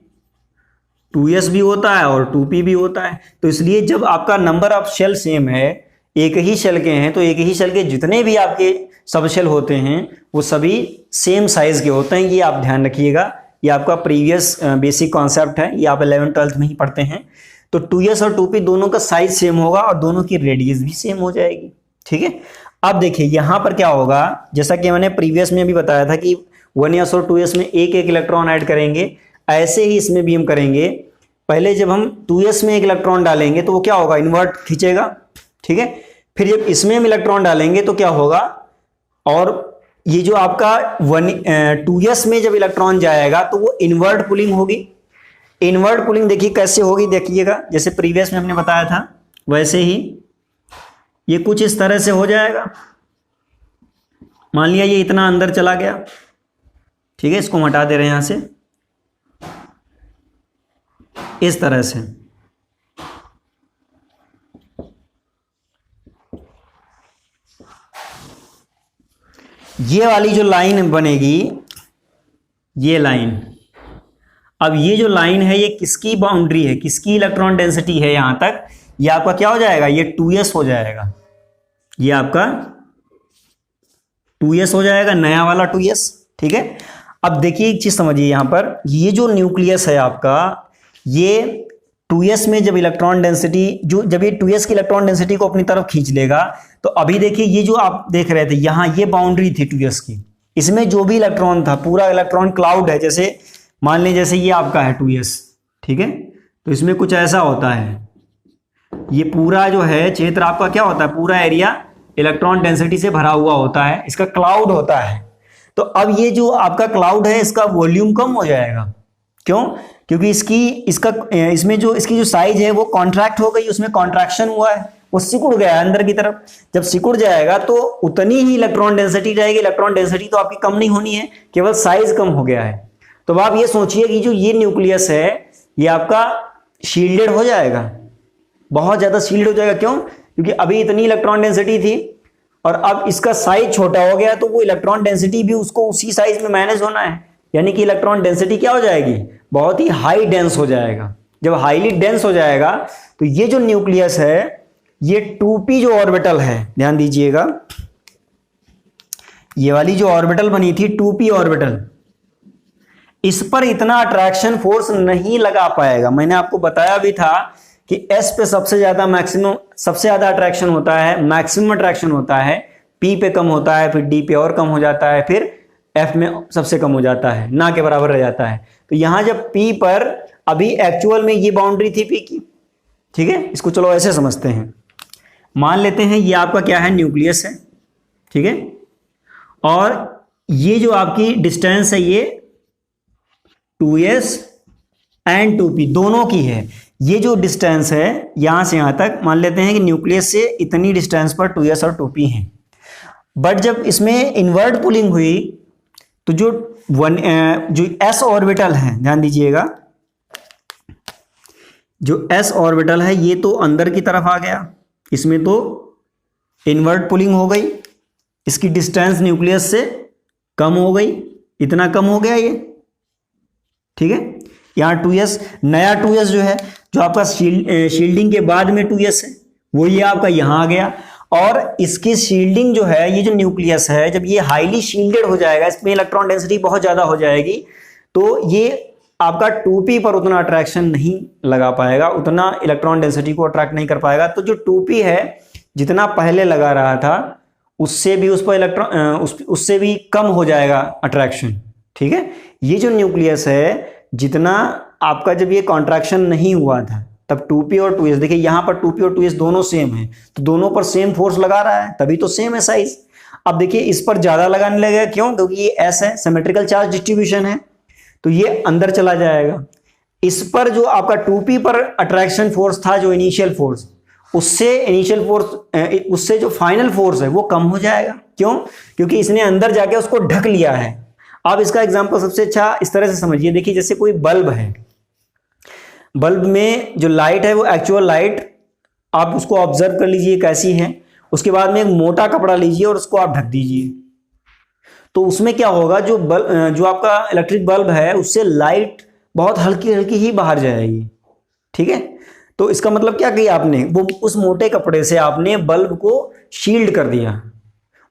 2s भी होता है और 2p भी होता है। तो इसलिए जब आपका नंबर ऑफ शेल सेम है, एक ही शेल के हैं, तो एक ही शेल के जितने भी आपके सब शेल होते हैं वो सभी सेम साइज के होते हैं। ये आप ध्यान रखिएगा, ये आपका प्रीवियस बेसिक कॉन्सेप्ट है, ये आप 11th-12th में ही पढ़ते हैं। तो 2s और 2p दोनों का साइज सेम होगा और दोनों की रेडियस भी सेम हो जाएगी। ठीक है, अब देखिए यहां पर क्या होगा, जैसा कि मैंने प्रीवियस में भी बताया था कि 1s और 2s में एक एक इलेक्ट्रॉन ऐड करेंगे, ऐसे ही इसमें भी हम करेंगे। पहले जब हम 2s में एक इलेक्ट्रॉन डालेंगे तो वो क्या होगा, इन्वर्ट खींचेगा। ठीक है, फिर जब इसमें हम इलेक्ट्रॉन डालेंगे तो क्या होगा, और ये जो आपका 2s में जब इलेक्ट्रॉन जाएगा तो वो इन्वर्ट पुलिंग होगी। इन्वर्ट पुलिंग देखिए कैसे होगी, देखिएगा जैसे प्रीवियस में हमने बताया था वैसे ही ये कुछ इस तरह से हो जाएगा। मान लिया ये इतना अंदर चला गया, ठीक है, इसको हम हटा दे रहे हैं यहां से, इस तरह से। ये वाली जो लाइन बनेगी, ये लाइन, अब ये जो लाइन है ये किसकी बाउंड्री है, किसकी इलेक्ट्रॉन डेंसिटी है यहां तक, ये आपका क्या हो जाएगा, ये 2s हो जाएगा। ये आपका 2s हो जाएगा, नया वाला 2s। ठीक है, अब देखिए एक चीज समझिए, यहां पर ये जो न्यूक्लियस है आपका, ये 2s में जब इलेक्ट्रॉन डेंसिटी, जो जब ये 2s की इलेक्ट्रॉन डेंसिटी को अपनी तरफ खींच लेगा, तो अभी देखिए ये जो आप देख रहे थे यहां, ये बाउंड्री थी 2s की, इसमें जो भी इलेक्ट्रॉन था पूरा इलेक्ट्रॉन क्लाउड है। जैसे मान लें जैसे ये आपका है 2s, ठीक है, तो इसमें कुछ ऐसा होता है, ये पूरा जो है क्षेत्र आपका क्या होता है, पूरा एरिया इलेक्ट्रॉन डेंसिटी से भरा हुआ होता है, इसका क्लाउड होता है। तो अब ये जो आपका क्लाउड है इसका वॉल्यूम कम हो जाएगा। क्यों? क्योंकि इसमें जो इसकी जो साइज है वो कॉन्ट्रैक्ट हो गई, उसमें कॉन्ट्रैक्शन हुआ है, वो सिकुड़ गया अंदर की तरफ। जब सिकुड़ जाएगा तो उतनी ही इलेक्ट्रॉन डेंसिटी रहेगी, इलेक्ट्रॉन डेंसिटी तो आपकी कम नहीं होनी है, केवल साइज कम हो गया है। तो आप ये सोचिए कि जो ये न्यूक्लियस है ये आपका शील्डेड हो जाएगा, बहुत ज्यादा शील्ड हो जाएगा। क्यों? क्योंकि अभी इतनी इलेक्ट्रॉन डेंसिटी थी और अब इसका साइज छोटा हो गया, तो वो इलेक्ट्रॉन डेंसिटी भी उसको उसी साइज में मैनेज होना है, यानी कि इलेक्ट्रॉन डेंसिटी क्या हो जाएगी, बहुत ही हाई डेंस हो जाएगा। जब हाईली डेंस हो जाएगा तो ये जो न्यूक्लियस है, ये 2p जो ऑर्बिटल है, ध्यान दीजिएगा, ये वाली जो ऑर्बिटल बनी थी 2p ऑर्बिटल, इस पर इतना अट्रैक्शन फोर्स नहीं लगा पाएगा। मैंने आपको बताया भी था कि s पे सबसे ज्यादा अट्रैक्शन होता है, मैक्सिमम अट्रैक्शन होता है, p पे कम होता है, फिर d पे और कम हो जाता है, फिर f में सबसे कम हो जाता है, ना के बराबर रह जाता है। तो यहां जब p पर, अभी एक्चुअल में ये बाउंड्री थी p की, ठीक है, इसको चलो ऐसे समझते हैं। मान लेते हैं ये आपका क्या है, न्यूक्लियस है, ठीक है, और ये जो आपकी डिस्टेंस है ये 2s एंड 2p दोनों की है। ये जो डिस्टेंस है यहां से यहां तक, मान लेते हैं कि न्यूक्लियस से इतनी डिस्टेंस पर 2s और 2p हैं। बट जब इसमें इन्वर्ट पुलिंग हुई तो जो s ऑर्बिटल है, ध्यान दीजिएगा, जो s ऑर्बिटल है ये तो अंदर की तरफ आ गया, इसमें तो इन्वर्ट पुलिंग हो गई, इसकी डिस्टेंस न्यूक्लियस से कम हो गई, इतना कम हो गया ये, ठीक है। यहाँ 2s, नया 2s जो है, जो आपका शील्डिंग के बाद में 2s है, वो ये आपका यहाँ आ गया। और इसकी शील्डिंग जो है, ये जो न्यूक्लियस है, जब ये हाईली शील्डेड हो जाएगा, इसमें इलेक्ट्रॉन डेंसिटी बहुत ज़्यादा हो जाएगी, तो ये आपका 2p पर उतना अट्रैक्शन नहीं लगा पाएगा, उतना इलेक्ट्रॉन डेंसिटी को अट्रैक्ट नहीं कर पाएगा। तो जो 2p है, जितना पहले लगा रहा था उससे भी उस पर उससे भी कम हो जाएगा अट्रैक्शन, ठीक है। ये जो न्यूक्लियस है, जितना आपका जब ये कॉन्ट्रैक्शन नहीं हुआ था तब 2p और 2s, देखिए यहाँ पर 2p और 2s दोनों सेम है, तो दोनों पर सेम फोर्स लगा रहा है, तभी तो सेम है साइज। अब देखिए इस पर ज्यादा लगाने लगेगा, क्यों? क्योंकि ये s है, सिमेट्रिकल चार्ज डिस्ट्रीब्यूशन है, तो ये अंदर चला जाएगा। इस पर जो आपका 2p पर अट्रैक्शन फोर्स था, जो इनिशियल फोर्स, उससे जो फाइनल फोर्स है वो कम हो जाएगा। क्यों? क्योंकि इसने अंदर जाके उसको ढक लिया है। अब इसका एग्जांपल सबसे अच्छा इस तरह से समझिए, देखिए जैसे कोई बल्ब है, बल्ब में जो लाइट है वो एक्चुअल लाइट आप उसको ऑब्जर्व कर लीजिए कैसी है, उसके बाद में एक मोटा कपड़ा लीजिए और उसको आप ढक दीजिए, तो उसमें क्या होगा, जो आपका इलेक्ट्रिक बल्ब है उससे लाइट बहुत हल्की हल्की ही बाहर जाएगी। ठीक है, तो इसका मतलब क्या किया आपने, वो उस मोटे कपड़े से आपने बल्ब को शील्ड कर दिया,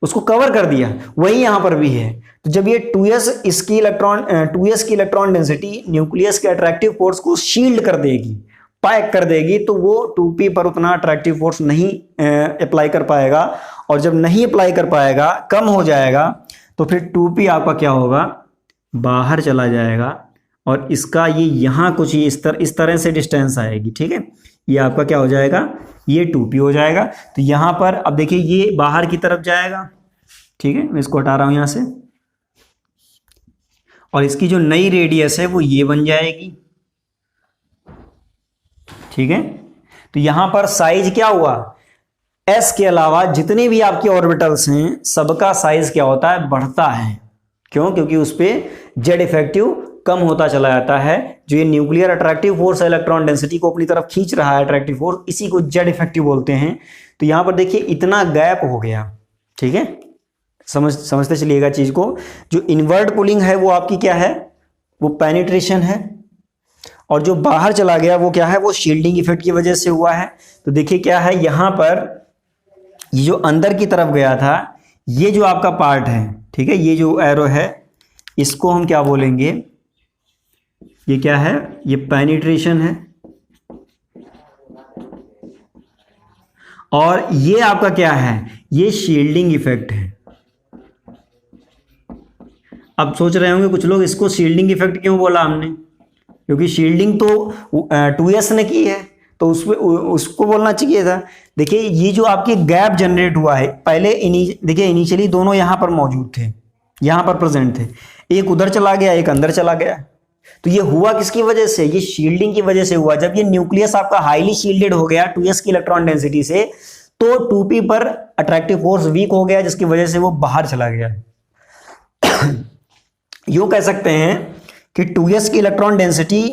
उसको कवर कर दिया। वही यहां पर भी है। तो जब ये 2s इसकी इलेक्ट्रॉन डेंसिटी न्यूक्लियस के अट्रैक्टिव फोर्स को शील्ड कर देगी, पैक कर देगी, तो वो 2p पर उतना अट्रैक्टिव फोर्स नहीं अप्लाई कर पाएगा, और जब नहीं अप्लाई कर पाएगा, कम हो जाएगा, तो फिर 2p आपका क्या होगा, बाहर चला जाएगा, और इसका ये यहाँ कुछ ये इस तरह से डिस्टेंस आएगी। ठीक है, ये आपका क्या हो जाएगा, ये 2p हो जाएगा। तो यहाँ पर अब देखिए ये बाहर की तरफ जाएगा। ठीक है, मैं इसको हटा रहा हूँ यहाँ से, और इसकी जो नई रेडियस है वो ये बन जाएगी। ठीक है, तो यहां पर साइज क्या हुआ, s के अलावा जितने भी आपके ऑर्बिटल्स हैं सबका साइज क्या होता है, बढ़ता है। क्यों? क्योंकि उस पर जेड इफेक्टिव कम होता चला जाता है। जो ये न्यूक्लियर अट्रैक्टिव फोर्स है, इलेक्ट्रॉन डेंसिटी को अपनी तरफ खींच रहा है अट्रैक्टिव फोर्स, इसी को जेड इफेक्टिव बोलते हैं। तो यहां पर देखिए इतना गैप हो गया। ठीक है, समझते चलिएगा चीज को। जो इनवर्ट पुलिंग है वो आपकी क्या है, वो पेनिट्रेशन है, और जो बाहर चला गया वो क्या है, वो शील्डिंग इफेक्ट की वजह से हुआ है। तो देखिए क्या है, यहां पर ये जो अंदर की तरफ गया था, ये जो आपका पार्ट है, ठीक है, ये जो एरो है, इसको हम क्या बोलेंगे, ये क्या है, ये पेनिट्रेशन है, और ये आपका क्या है, ये शील्डिंग इफेक्ट है। अब सोच रहे होंगे कुछ लोग, इसको शील्डिंग इफेक्ट क्यों बोला हमने, क्योंकि शील्डिंग तो 2s ने की है, तो उसको बोलना चाहिए था। देखिए ये जो आपके गैप जनरेट हुआ है, पहले देखिए इनिशियली दोनों यहां पर मौजूद थे, यहां पर प्रेजेंट थे, एक उधर चला गया, एक अंदर चला गया। तो ये हुआ किसकी वजह से, ये शील्डिंग की वजह से हुआ। जब ये न्यूक्लियस आपका हाईली शील्डेड हो गया 2s की इलेक्ट्रॉन डेंसिटी से, तो 2p पर अट्रैक्टिव फोर्स वीक हो गया, जिसकी वजह से वो बाहर चला गया। यूं कह सकते हैं कि 2s की इलेक्ट्रॉन डेंसिटी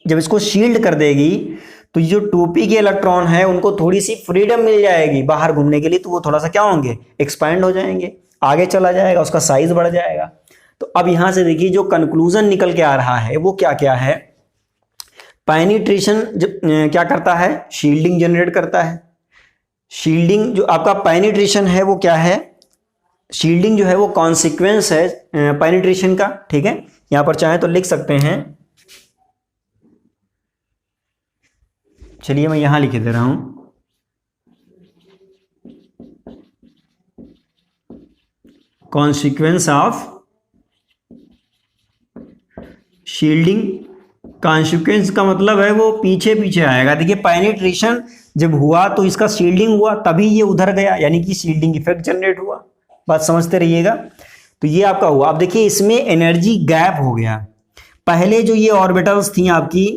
जब इसको शील्ड कर देगी, तो जो 2p के इलेक्ट्रॉन है उनको थोड़ी सी फ्रीडम मिल जाएगी बाहर घूमने के लिए, तो वो थोड़ा सा क्या होंगे, एक्सपैंड हो जाएंगे, आगे चला जाएगा, उसका साइज बढ़ जाएगा। तो अब यहां से देखिए जो कंक्लूजन निकल के आ रहा है वो क्या क्या है। पेनिट्रेशन क्या करता है, शील्डिंग जनरेट करता है। शील्डिंग जो आपका पेनिट्रेशन है वो क्या है, शील्डिंग जो है वो कॉन्सिक्वेंस है पेनिट्रेशन का। ठीक है, यहां पर चाहे तो लिख सकते हैं, चलिए मैं यहां लिख दे रहा हूं, कॉन्सिक्वेंस ऑफ शील्डिंग। कॉन्सिक्वेंस का मतलब है वो पीछे पीछे आएगा। देखिए पेनिट्रेशन जब हुआ तो इसका शील्डिंग हुआ, तभी ये उधर गया, यानी कि शील्डिंग इफेक्ट जनरेट हुआ। बात समझते रहिएगा। तो ये आपका हुआ। अब देखिए इसमें एनर्जी गैप हो गया, पहले जो ये ऑर्बिटल्स थी आपकी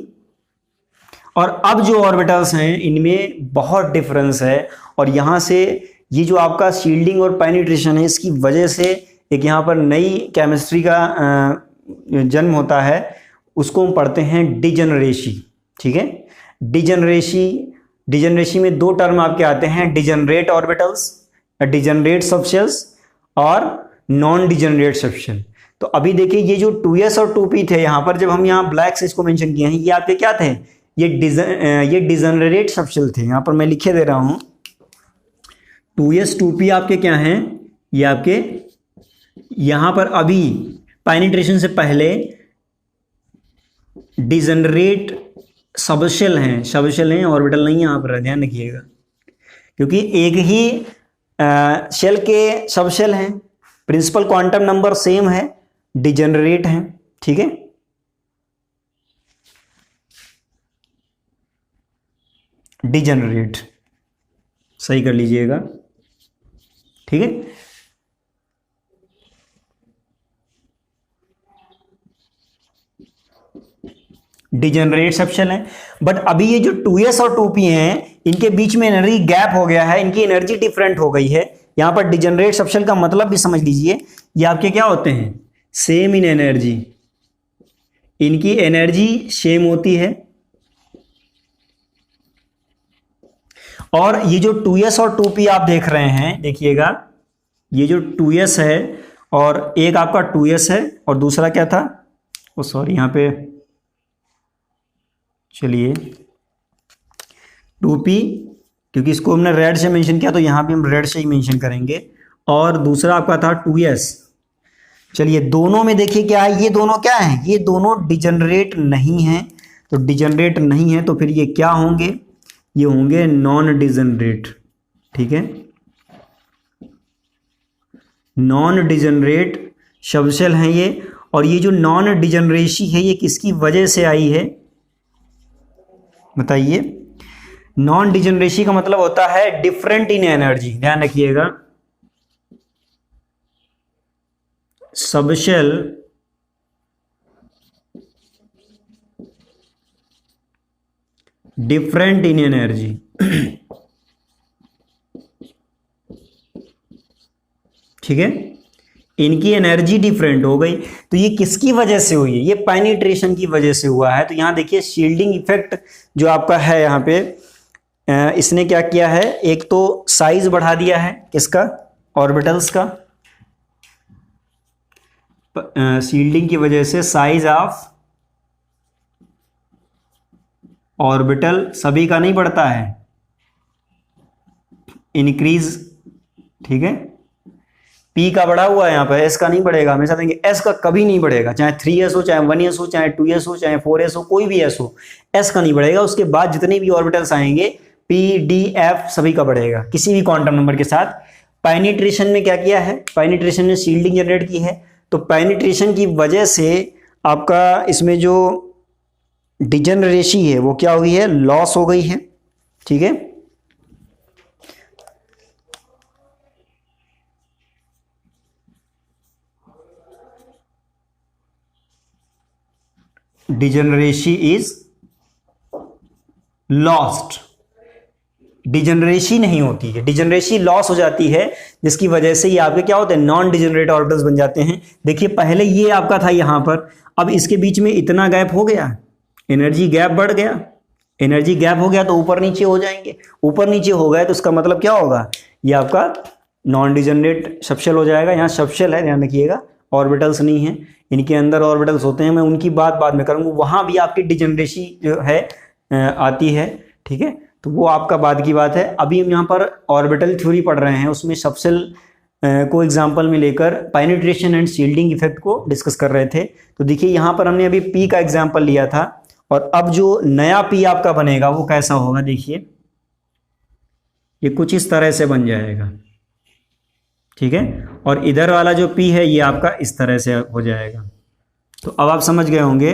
और अब जो ऑर्बिटल्स हैं इनमें बहुत डिफरेंस है, और यहाँ से ये जो आपका शील्डिंग और पेनिट्रेशन है इसकी वजह से एक यहाँ पर नई केमिस्ट्री का जन्म होता है, उसको हम पढ़ते हैं डिजनरेसी। ठीक है, डिजनरेसी में दो टर्म आपके आते हैं, डिजनरेट ऑर्बिटल्स, डिजनरेट सबशेल्स और नॉन डिजनरेट सबशेल। तो अभी देखिए ये जो 2s और 2p थे, यहाँ पर जब हम यहाँ ब्लैक से इसको मेंशन किए हैं, ये आपके क्या थे, ये डिजनरेट सबशेल थे। यहाँ पर मैं लिखे दे रहा हूँ 2s 2p आपके क्या हैं, ये आपके यहाँ पर अभी पेनिट्रेशन से पहले डिजनरेट सबशेल हैं, ऑर्बिटल नहीं है यहाँ पर, ध्यान रखिएगा, क्योंकि एक ही शेल के सबशेल हैं, प्रिंसिपल क्वांटम नंबर सेम है, डिजनरेट हैं। ठीक है, डिजनरेट सही कर लीजिएगा। ठीक है, डिजनरेट सबशेल है। बट अभी ये जो 2s और 2p हैं इनके बीच में एनर्जी गैप हो गया है, इनकी एनर्जी डिफरेंट हो गई है। यहाँ पर डिजनरेट सबशेल का मतलब भी समझ लीजिए, ये आपके क्या होते हैं, सेम इन एनर्जी, इनकी एनर्जी सेम होती है। और ये जो 2s और 2p आप देख रहे हैं, देखिएगा ये जो 2s है और एक आपका 2s है और दूसरा क्या था, ओ सॉरी यहाँ पे, चलिए 2p, क्योंकि इसको हमने रेड से मेंशन किया तो यहाँ भी हम रेड से ही मेंशन करेंगे, और दूसरा आपका था 2s। चलिए दोनों में देखिए क्या है, ये दोनों क्या है, ये दोनों डिजनरेट नहीं हैं, तो डिजनरेट नहीं है तो फिर ये क्या होंगे, ये होंगे नॉन डिजनरेट। ठीक है, नॉन डिजनरेट सबशेल हैं ये। और ये जो नॉन डिजनरेसी है ये किसकी वजह से आई है बताइए। नॉन डिजनरेसी का मतलब होता है डिफरेंट इन एनर्जी, ध्यान रखिएगा, सबशेल डिफरेंट इन एनर्जी। ठीक है, इनकी एनर्जी डिफरेंट हो गई, तो ये किसकी वजह से हुई है, ये पेनिट्रेशन की वजह से हुआ है। तो यहां देखिए शील्डिंग इफेक्ट जो आपका है यहाँ पे, इसने क्या किया है, एक तो साइज बढ़ा दिया है किसका, ऑर्बिटल्स का, शील्डिंग की वजह से साइज ऑफ ऑर्बिटल सभी का नहीं बढ़ता है, इंक्रीज। ठीक है, P का बढ़ा हुआ है यहाँ पर, S का नहीं बढ़ेगा, हमेशा देंगे S का कभी नहीं बढ़ेगा, चाहे 3s हो, चाहे 1s हो, चाहे 2s हो, चाहे 4s हो, कोई भी s हो, S का नहीं बढ़ेगा। उसके बाद जितने भी ऑर्बिटल्स आएंगे P, D, F सभी का बढ़ेगा किसी भी क्वांटम नंबर के साथ। पेनिट्रेशन में क्या किया है, पेनिट्रेशन ने शील्डिंग जनरेट की है, तो पेनिट्रेशन की वजह से आपका इसमें जो डिजनरेसी है वो क्या हुई है, लॉस हो गई है। ठीक है, डिजनरेसी इज लॉस्ट, डिजनरेसी नहीं होती है, डिजनरेसी लॉस हो जाती है, जिसकी वजह से ये आपके क्या होते हैं, नॉन डिजनरेट ऑर्बिटल्स बन जाते हैं। देखिए पहले ये आपका था यहां पर, अब इसके बीच में इतना गैप हो गया, एनर्जी गैप बढ़ गया, एनर्जी गैप हो गया तो ऊपर नीचे हो जाएंगे, ऊपर नीचे हो गए तो इसका मतलब क्या होगा, ये आपका नॉन डिजनरेट सबशेल हो जाएगा। यहाँ सबशेल है, ध्यान रखिएगा, ऑर्बिटल्स नहीं है, इनके अंदर ऑर्बिटल्स होते हैं, मैं उनकी बात बाद में करूँगा, वहाँ भी आपकी डिजनरेसी जो है आती है। ठीक है, तो वो आपका बाद की बात है। अभी हम यहाँ पर ऑर्बिटल थ्योरी पढ़ रहे हैं, उसमें सबशेल को एग्जाम्पल में लेकर पेनिट्रेशन एंड शील्डिंग इफेक्ट को डिस्कस कर रहे थे। तो देखिए यहाँ पर हमने अभी P का एग्जाम्पल लिया था, और अब जो नया P आपका बनेगा वो कैसा होगा, देखिए ये कुछ इस तरह से बन जाएगा। ठीक है, और इधर वाला जो P है ये आपका इस तरह से हो जाएगा। तो अब आप समझ गए होंगे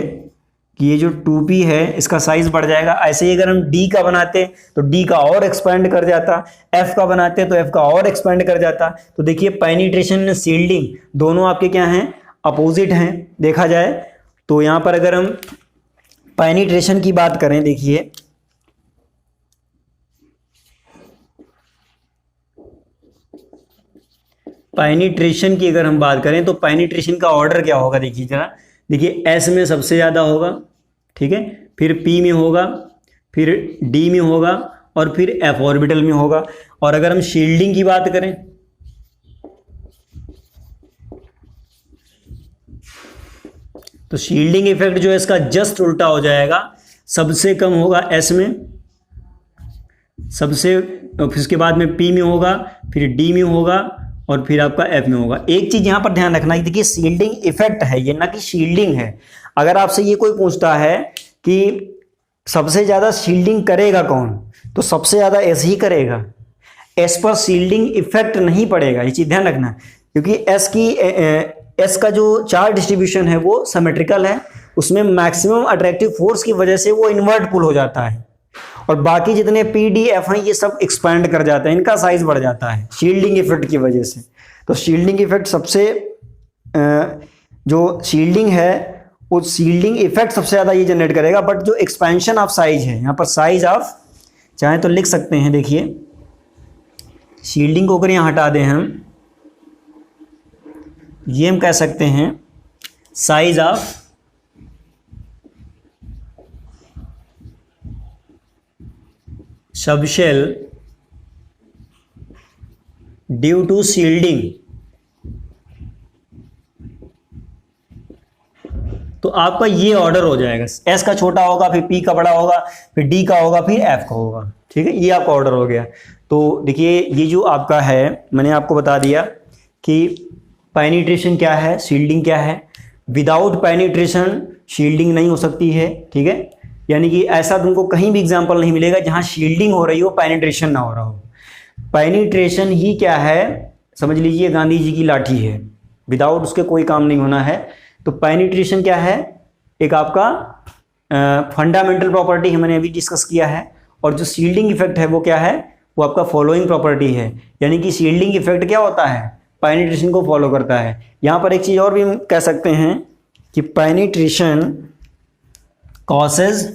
कि ये जो 2p है इसका साइज बढ़ जाएगा। ऐसे ही अगर हम D का बनाते तो D का और एक्सपेंड कर जाता, F का बनाते तो F का और एक्सपेंड कर जाता। तो देखिए पेनिट्रेशन शील्डिंग दोनों आपके क्या हैं, अपोजिट हैं देखा जाए तो। यहाँ पर अगर हम पेनिट्रेशन की बात करें, देखिए पेनिट्रेशन की अगर हम बात करें तो पेनिट्रेशन का ऑर्डर क्या होगा, देखिए जरा, देखिए S में सबसे ज़्यादा होगा, ठीक है, फिर P में होगा, फिर D में होगा, और फिर F ऑर्बिटल में होगा। और अगर हम शील्डिंग की बात करें तो शील्डिंग इफेक्ट जो है इसका जस्ट उल्टा हो जाएगा, सबसे कम होगा S में, सबसे उसके बाद में P में होगा, फिर D में होगा, और फिर आपका F में होगा। एक चीज यहां पर ध्यान रखना है, देखिए शील्डिंग इफेक्ट है ये, ना कि शील्डिंग है। अगर आपसे ये कोई पूछता है कि सबसे ज्यादा शील्डिंग करेगा कौन, तो सबसे ज्यादा S ही करेगा, S पर शील्डिंग इफेक्ट नहीं पड़ेगा, ये चीज ध्यान रखना। क्योंकि S का जो चार्ज डिस्ट्रीब्यूशन है वो सिमेट्रिकल है, उसमें मैक्सिमम अट्रैक्टिव फोर्स की वजह से वो इन्वर्ट पुल हो जाता है, और बाकी जितने P, D, F हैं ये सब एक्सपैंड कर जाते हैं, इनका साइज बढ़ जाता है शील्डिंग इफेक्ट की वजह से। तो शील्डिंग इफेक्ट सबसे जो शील्डिंग है वो शील्डिंग इफेक्ट सबसे ज़्यादा ये जनरेट करेगा। बट जो एक्सपेंशन ऑफ साइज है, यहाँ पर साइज ऑफ चाहे तो लिख सकते हैं, देखिए शील्डिंग को अगर यहाँ हटा दें हम, ये हम कह सकते हैं size of subshell due to shielding. तो आपका ये ऑर्डर हो जाएगा, एस का छोटा होगा, फिर पी का बड़ा होगा, फिर डी का होगा, फिर एफ का होगा। ठीक है, ये आपका ऑर्डर हो गया। तो देखिए ये जो आपका है, मैंने आपको बता दिया कि पेनिट्रेशन क्या है, शील्डिंग क्या है। विदाउट पेनिट्रेशन शील्डिंग नहीं हो सकती है। ठीक है, यानी कि ऐसा तुमको कहीं भी एग्जाम्पल नहीं मिलेगा जहां शील्डिंग हो रही हो, पेनिट्रेशन ना हो रहा हो। पेनिट्रेशन ही क्या है, समझ लीजिए गांधी जी की लाठी है, विदाउट उसके कोई काम नहीं होना है। तो पेनिट्रेशन क्या है, एक आपका फंडामेंटल प्रॉपर्टी है, मैंने अभी डिस्कस किया है। और जो शील्डिंग इफेक्ट है वो क्या है, वो आपका फॉलोइंग प्रॉपर्टी है। यानी कि शील्डिंग इफेक्ट क्या होता है, पेनिट्रेशन को फॉलो करता है। यहाँ पर एक चीज़ और भी हम कह सकते हैं कि पेनिट्रेशन कॉसेज,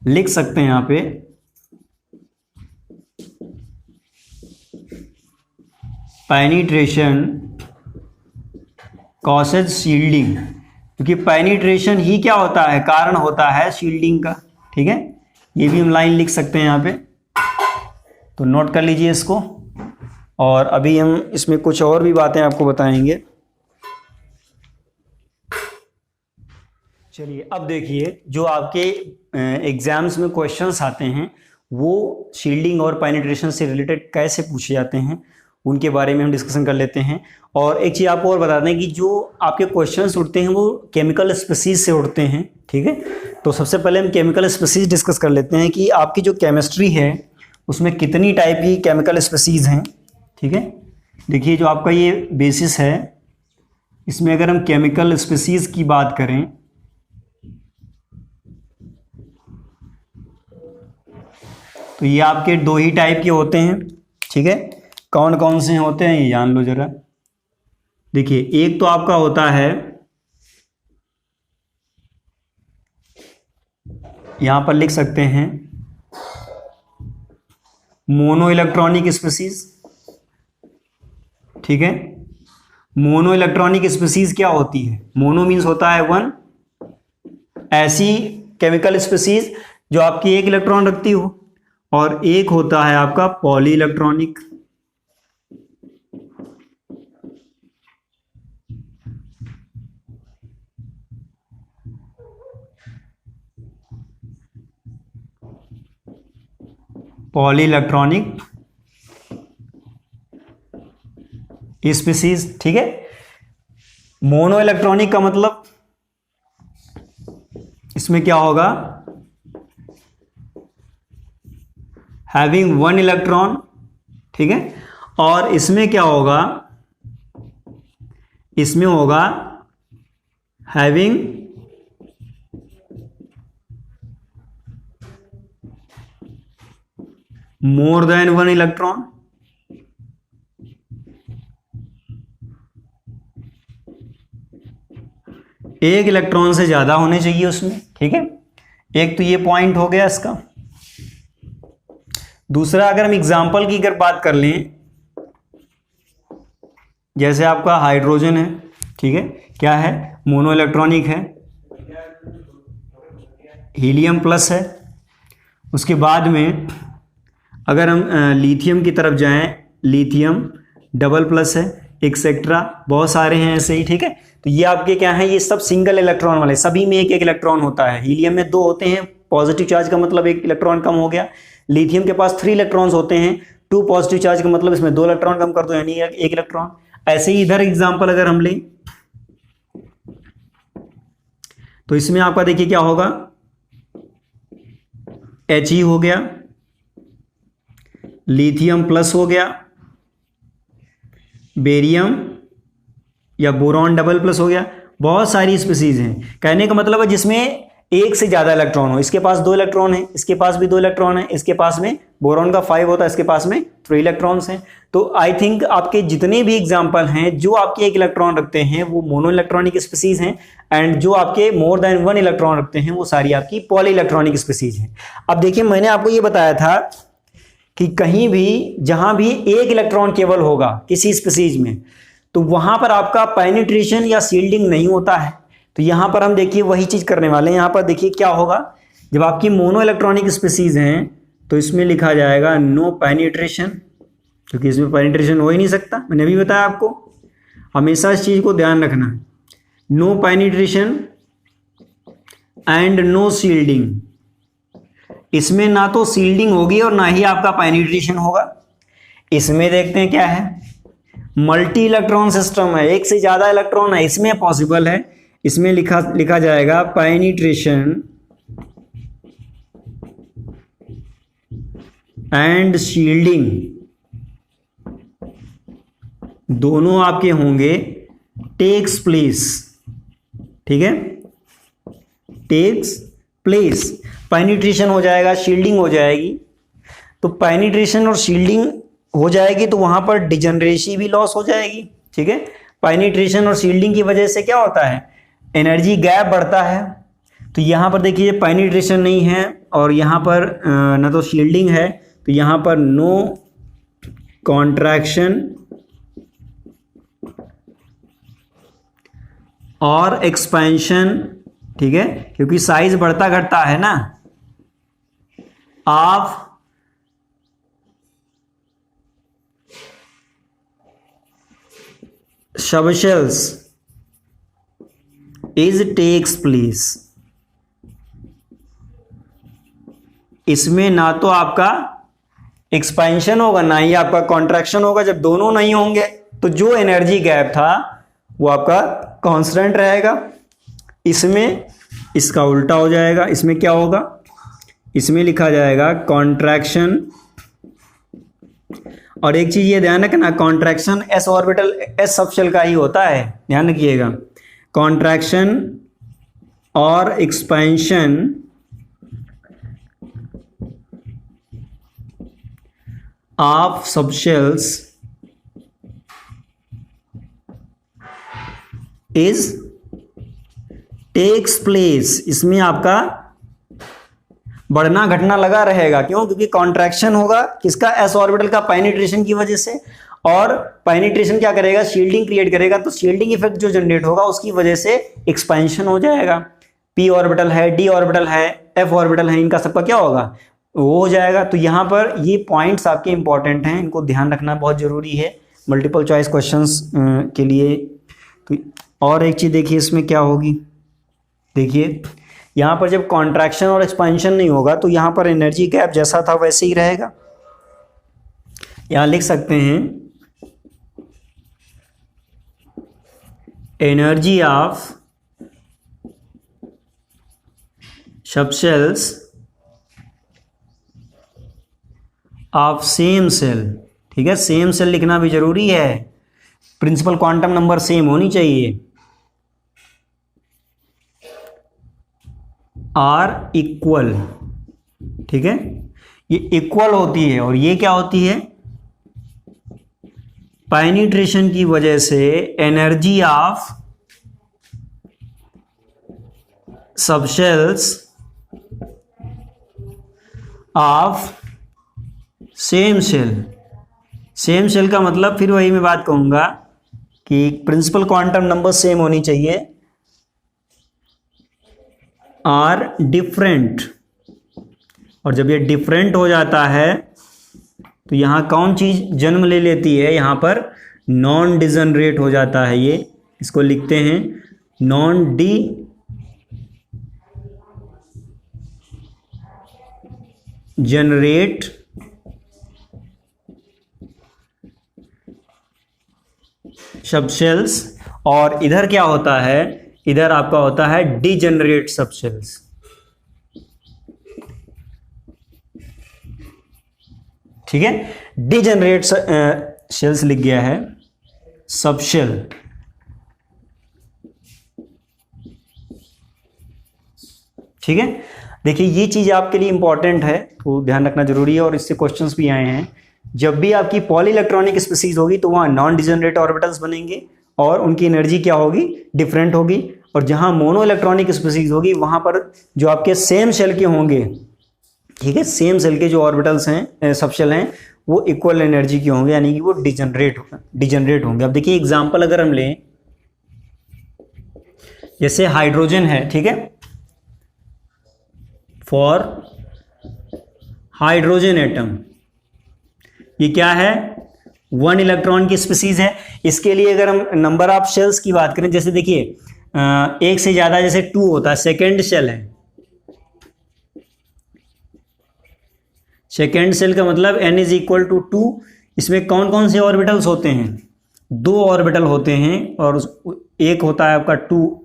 लिख सकते हैं यहाँ पे, पेनिट्रेशन कॉसेज शील्डिंग, क्योंकि पेनिट्रेशन ही क्या होता है, कारण होता है शील्डिंग का। ठीक है, ये भी हम लाइन लिख सकते हैं यहाँ पे, तो नोट कर लीजिए इसको। और अभी हम इसमें कुछ और भी बातें आपको बताएंगे। चलिए अब देखिए, जो आपके एग्जाम्स में क्वेश्चंस आते हैं वो शील्डिंग और पेनिट्रेशन से रिलेटेड कैसे पूछे जाते हैं, उनके बारे में हम डिस्कशन कर लेते हैं। और एक चीज़ आपको और बता दें कि जो आपके क्वेश्चंस उठते हैं वो केमिकल स्पीसीज से उठते हैं। ठीक है, तो सबसे पहले हम केमिकल स्पीसीज डिस्कस कर लेते हैं कि आपकी जो केमिस्ट्री है उसमें कितनी टाइप की केमिकल स्पीसीज हैं। ठीक है, देखिए जो आपका ये बेसिस है, इसमें अगर हम केमिकल स्पीसीज की बात करें तो ये आपके दो ही टाइप के होते हैं। ठीक है, कौन कौन से होते हैं ये जान लो जरा। देखिए एक तो आपका होता है, यहां पर लिख सकते हैं मोनो इलेक्ट्रॉनिक स्पीसीज। ठीक है, मोनो इलेक्ट्रॉनिक स्पीसीज क्या होती है, मोनो मीन्स होता है वन, ऐसी केमिकल स्पीसीज जो आपकी एक इलेक्ट्रॉन रखती हो, और एक होता है आपका poly electronic. Poly electronic species. ठीक है, मोनो इलेक्ट्रॉनिक का मतलब इसमें क्या होगा, हैविंग वन इलेक्ट्रॉन। ठीक है, और इसमें क्या होगा, इसमें होगा having more than one electron. एक इलेक्ट्रॉन से ज्यादा होने चाहिए उसमें। ठीक है, एक तो ये पॉइंट हो गया इसका। दूसरा, अगर हम एग्जाम्पल की अगर बात कर लें, जैसे आपका हाइड्रोजन है। ठीक है, क्या है, मोनो इलेक्ट्रॉनिक है, हीलियम प्लस है। उसके बाद में अगर हम लिथियम की तरफ जाएं, लिथियम डबल प्लस है, एक्सेट्रा, बहुत सारे हैं ऐसे ही। ठीक है, तो ये आपके क्या है, ये सब सिंगल इलेक्ट्रॉन वाले, सभी में एक एक इलेक्ट्रॉन होता है। हीलियम में दो होते हैं, पॉजिटिव चार्ज का मतलब एक इलेक्ट्रॉन कम हो गया। लिथियम के पास 3 इलेक्ट्रॉन्स होते हैं, 2 पॉजिटिव चार्ज का मतलब इसमें 2 इलेक्ट्रॉन कम कर दो, यानी एक इलेक्ट्रॉन। ऐसे ही इधर एग्जाम्पल अगर हम लें तो इसमें आपका देखिए क्या होगा, He हो गया, लिथियम प्लस हो गया, बेरियम या बोरॉन डबल प्लस हो गया। बहुत सारी स्पीसीज हैं, कहने का मतलब है जिसमें एक से ज्यादा इलेक्ट्रॉन हो। इसके पास 2 इलेक्ट्रॉन है, इसके पास भी 2 इलेक्ट्रॉन है, इसके पास में बोरॉन का 5 होता है, इसके पास में 3 इलेक्ट्रॉन्स हैं। तो आई थिंक आपके जितने भी एग्जांपल हैं जो आपके एक इलेक्ट्रॉन रखते हैं वो मोनो इलेक्ट्रॉनिक स्पीसीज हैं, एंड जो आपके मोर देन 1 इलेक्ट्रॉन रखते हैं वो सारी आपकी पॉली इलेक्ट्रॉनिक स्पीसीज हैं। अब देखिए मैंने आपको ये बताया था कि कहीं भी जहां भी एक इलेक्ट्रॉन केवल होगा किसी स्पीसीज में, तो वहां पर आपका पेनिट्रेशन या शील्डिंग नहीं होता है। तो यहां पर हम देखिए वही चीज करने वाले हैं। यहां पर देखिए क्या होगा, जब आपकी मोनो इलेक्ट्रॉनिक स्पीसीज हैं तो इसमें लिखा जाएगा नो पेनिट्रेशन, क्योंकि इसमें पेनिट्रेशन हो ही नहीं सकता। मैंने अभी बताया आपको, हमेशा इस चीज को ध्यान रखना, no penetration and no shielding. इसमें ना तो शील्डिंग होगी और ना ही आपका पेनिट्रेशन होगा। इसमें देखते हैं क्या है, मल्टी इलेक्ट्रॉन सिस्टम है, एक से ज्यादा इलेक्ट्रॉन है, इसमें पॉसिबल है। इसमें लिखा जाएगा पेनिट्रेशन एंड शील्डिंग दोनों आपके होंगे टेक्स प्लेस। ठीक है, टेक्स प्लेस, पेनिट्रेशन हो जाएगा, शील्डिंग हो जाएगी। तो पेनिट्रेशन और शील्डिंग हो जाएगी तो वहां पर डिजनरेसी भी लॉस हो जाएगी। ठीक है, पेनिट्रेशन और शील्डिंग की वजह से क्या होता है, एनर्जी गैप बढ़ता है। तो यहां पर देखिए पेनिट्रेशन नहीं है और यहां पर ना तो शील्डिंग है, तो यहां पर नो कॉन्ट्रैक्शन और एक्सपेंशन। ठीक है, क्योंकि साइज बढ़ता घटता है ना of subshells is takes place. इसमें ना तो आपका एक्सपेंशन होगा ना ही आपका कॉन्ट्रैक्शन होगा। जब दोनों नहीं होंगे तो जो एनर्जी गैप था वो आपका कांस्टेंट रहेगा। इसमें इसका उल्टा हो जाएगा, इसमें क्या होगा, इसमें लिखा जाएगा कॉन्ट्रैक्शन। और एक चीज ये ध्यान रखना, contraction s orbital s subshell का ही होता है, ध्यान रखिएगा। कॉन्ट्रैक्शन और expansion of subshells is takes place. इसमें आपका बढ़ना घटना लगा रहेगा। क्यों? क्योंकि कॉन्ट्रैक्शन होगा किसका, एस ऑर्बिटल का, पेनिट्रेशन की वजह से। और पेनिट्रेशन क्या करेगा, शील्डिंग क्रिएट करेगा। तो शील्डिंग इफेक्ट जो जनरेट होगा उसकी वजह से एक्सपेंशन हो जाएगा। पी ऑर्बिटल है, डी ऑर्बिटल है, एफ ऑर्बिटल है, इनका सबका क्या होगा, वो हो जाएगा। तो यहाँ पर ये पॉइंट्स आपके इंपॉर्टेंट हैं, इनको ध्यान रखना बहुत जरूरी है मल्टीपल चॉइस क्वेश्चंस के लिए। तो और एक चीज देखिए इसमें क्या होगी, देखिए यहाँ पर जब कॉन्ट्रैक्शन और एक्सपेंशन नहीं होगा तो यहाँ पर एनर्जी गैप जैसा था वैसे ही रहेगा। यहाँ लिख सकते हैं energy of subshells of same shell. ठीक है, सेम सेल लिखना भी जरूरी है, प्रिंसिपल क्वांटम नंबर सेम होनी चाहिए। आर इक्वल, ठीक है, ये इक्वल होती है। और ये क्या होती है, पेनिट्रेशन की वजह से energy of subshells of same shell. Same shell का मतलब फिर वही मैं बात कहूंगा कि प्रिंसिपल क्वांटम नंबर सेम होनी चाहिए, आर डिफरेंट। और जब ये डिफरेंट हो जाता है तो यहां कौन चीज जन्म ले लेती है, यहां पर नॉन डिजनरेट हो जाता है। ये इसको लिखते हैं नॉन डी जनरेट सबशेल्स। और इधर क्या होता है, इधर आपका होता है डिजेनरेट सबशेल्स। ठीक है, डिजेनरेट शेल्स लिख गया है, सबशेल। ठीक है, देखिए ये चीज आपके लिए इंपॉर्टेंट है तो ध्यान रखना जरूरी है। और इससे क्वेश्चंस भी आए हैं, जब भी आपकी पॉली इलेक्ट्रॉनिक स्पीसीज होगी तो वहां नॉन डिजेनरेट ऑर्बिटल्स बनेंगे और उनकी एनर्जी क्या होगी, डिफरेंट होगी। और जहां मोनो इलेक्ट्रॉनिक स्पीसीज होगी वहां पर जो आपके सेम शेल के होंगे ठीक है, सेम सेल के जो ऑर्बिटल्स हैं, सबशेल हैं, वो इक्वल एनर्जी के होंगे, यानी कि वो डिजनरेट होंगे। अब देखिए एग्जांपल अगर हम लें, जैसे हाइड्रोजन है, ठीक है, फॉर हाइड्रोजन एटम, ये क्या है, 1 इलेक्ट्रॉन की स्पीसीज है। इसके लिए अगर हम नंबर ऑफ शेल्स की बात करें, जैसे देखिए एक से ज्यादा, जैसे 2 होता है, सेकेंड शेल है, सेकेंड सेल का मतलब n इज इक्वल टू 2। इसमें कौन कौन से ऑर्बिटल्स होते हैं, 2 ऑर्बिटल होते हैं, और एक होता है आपका 2,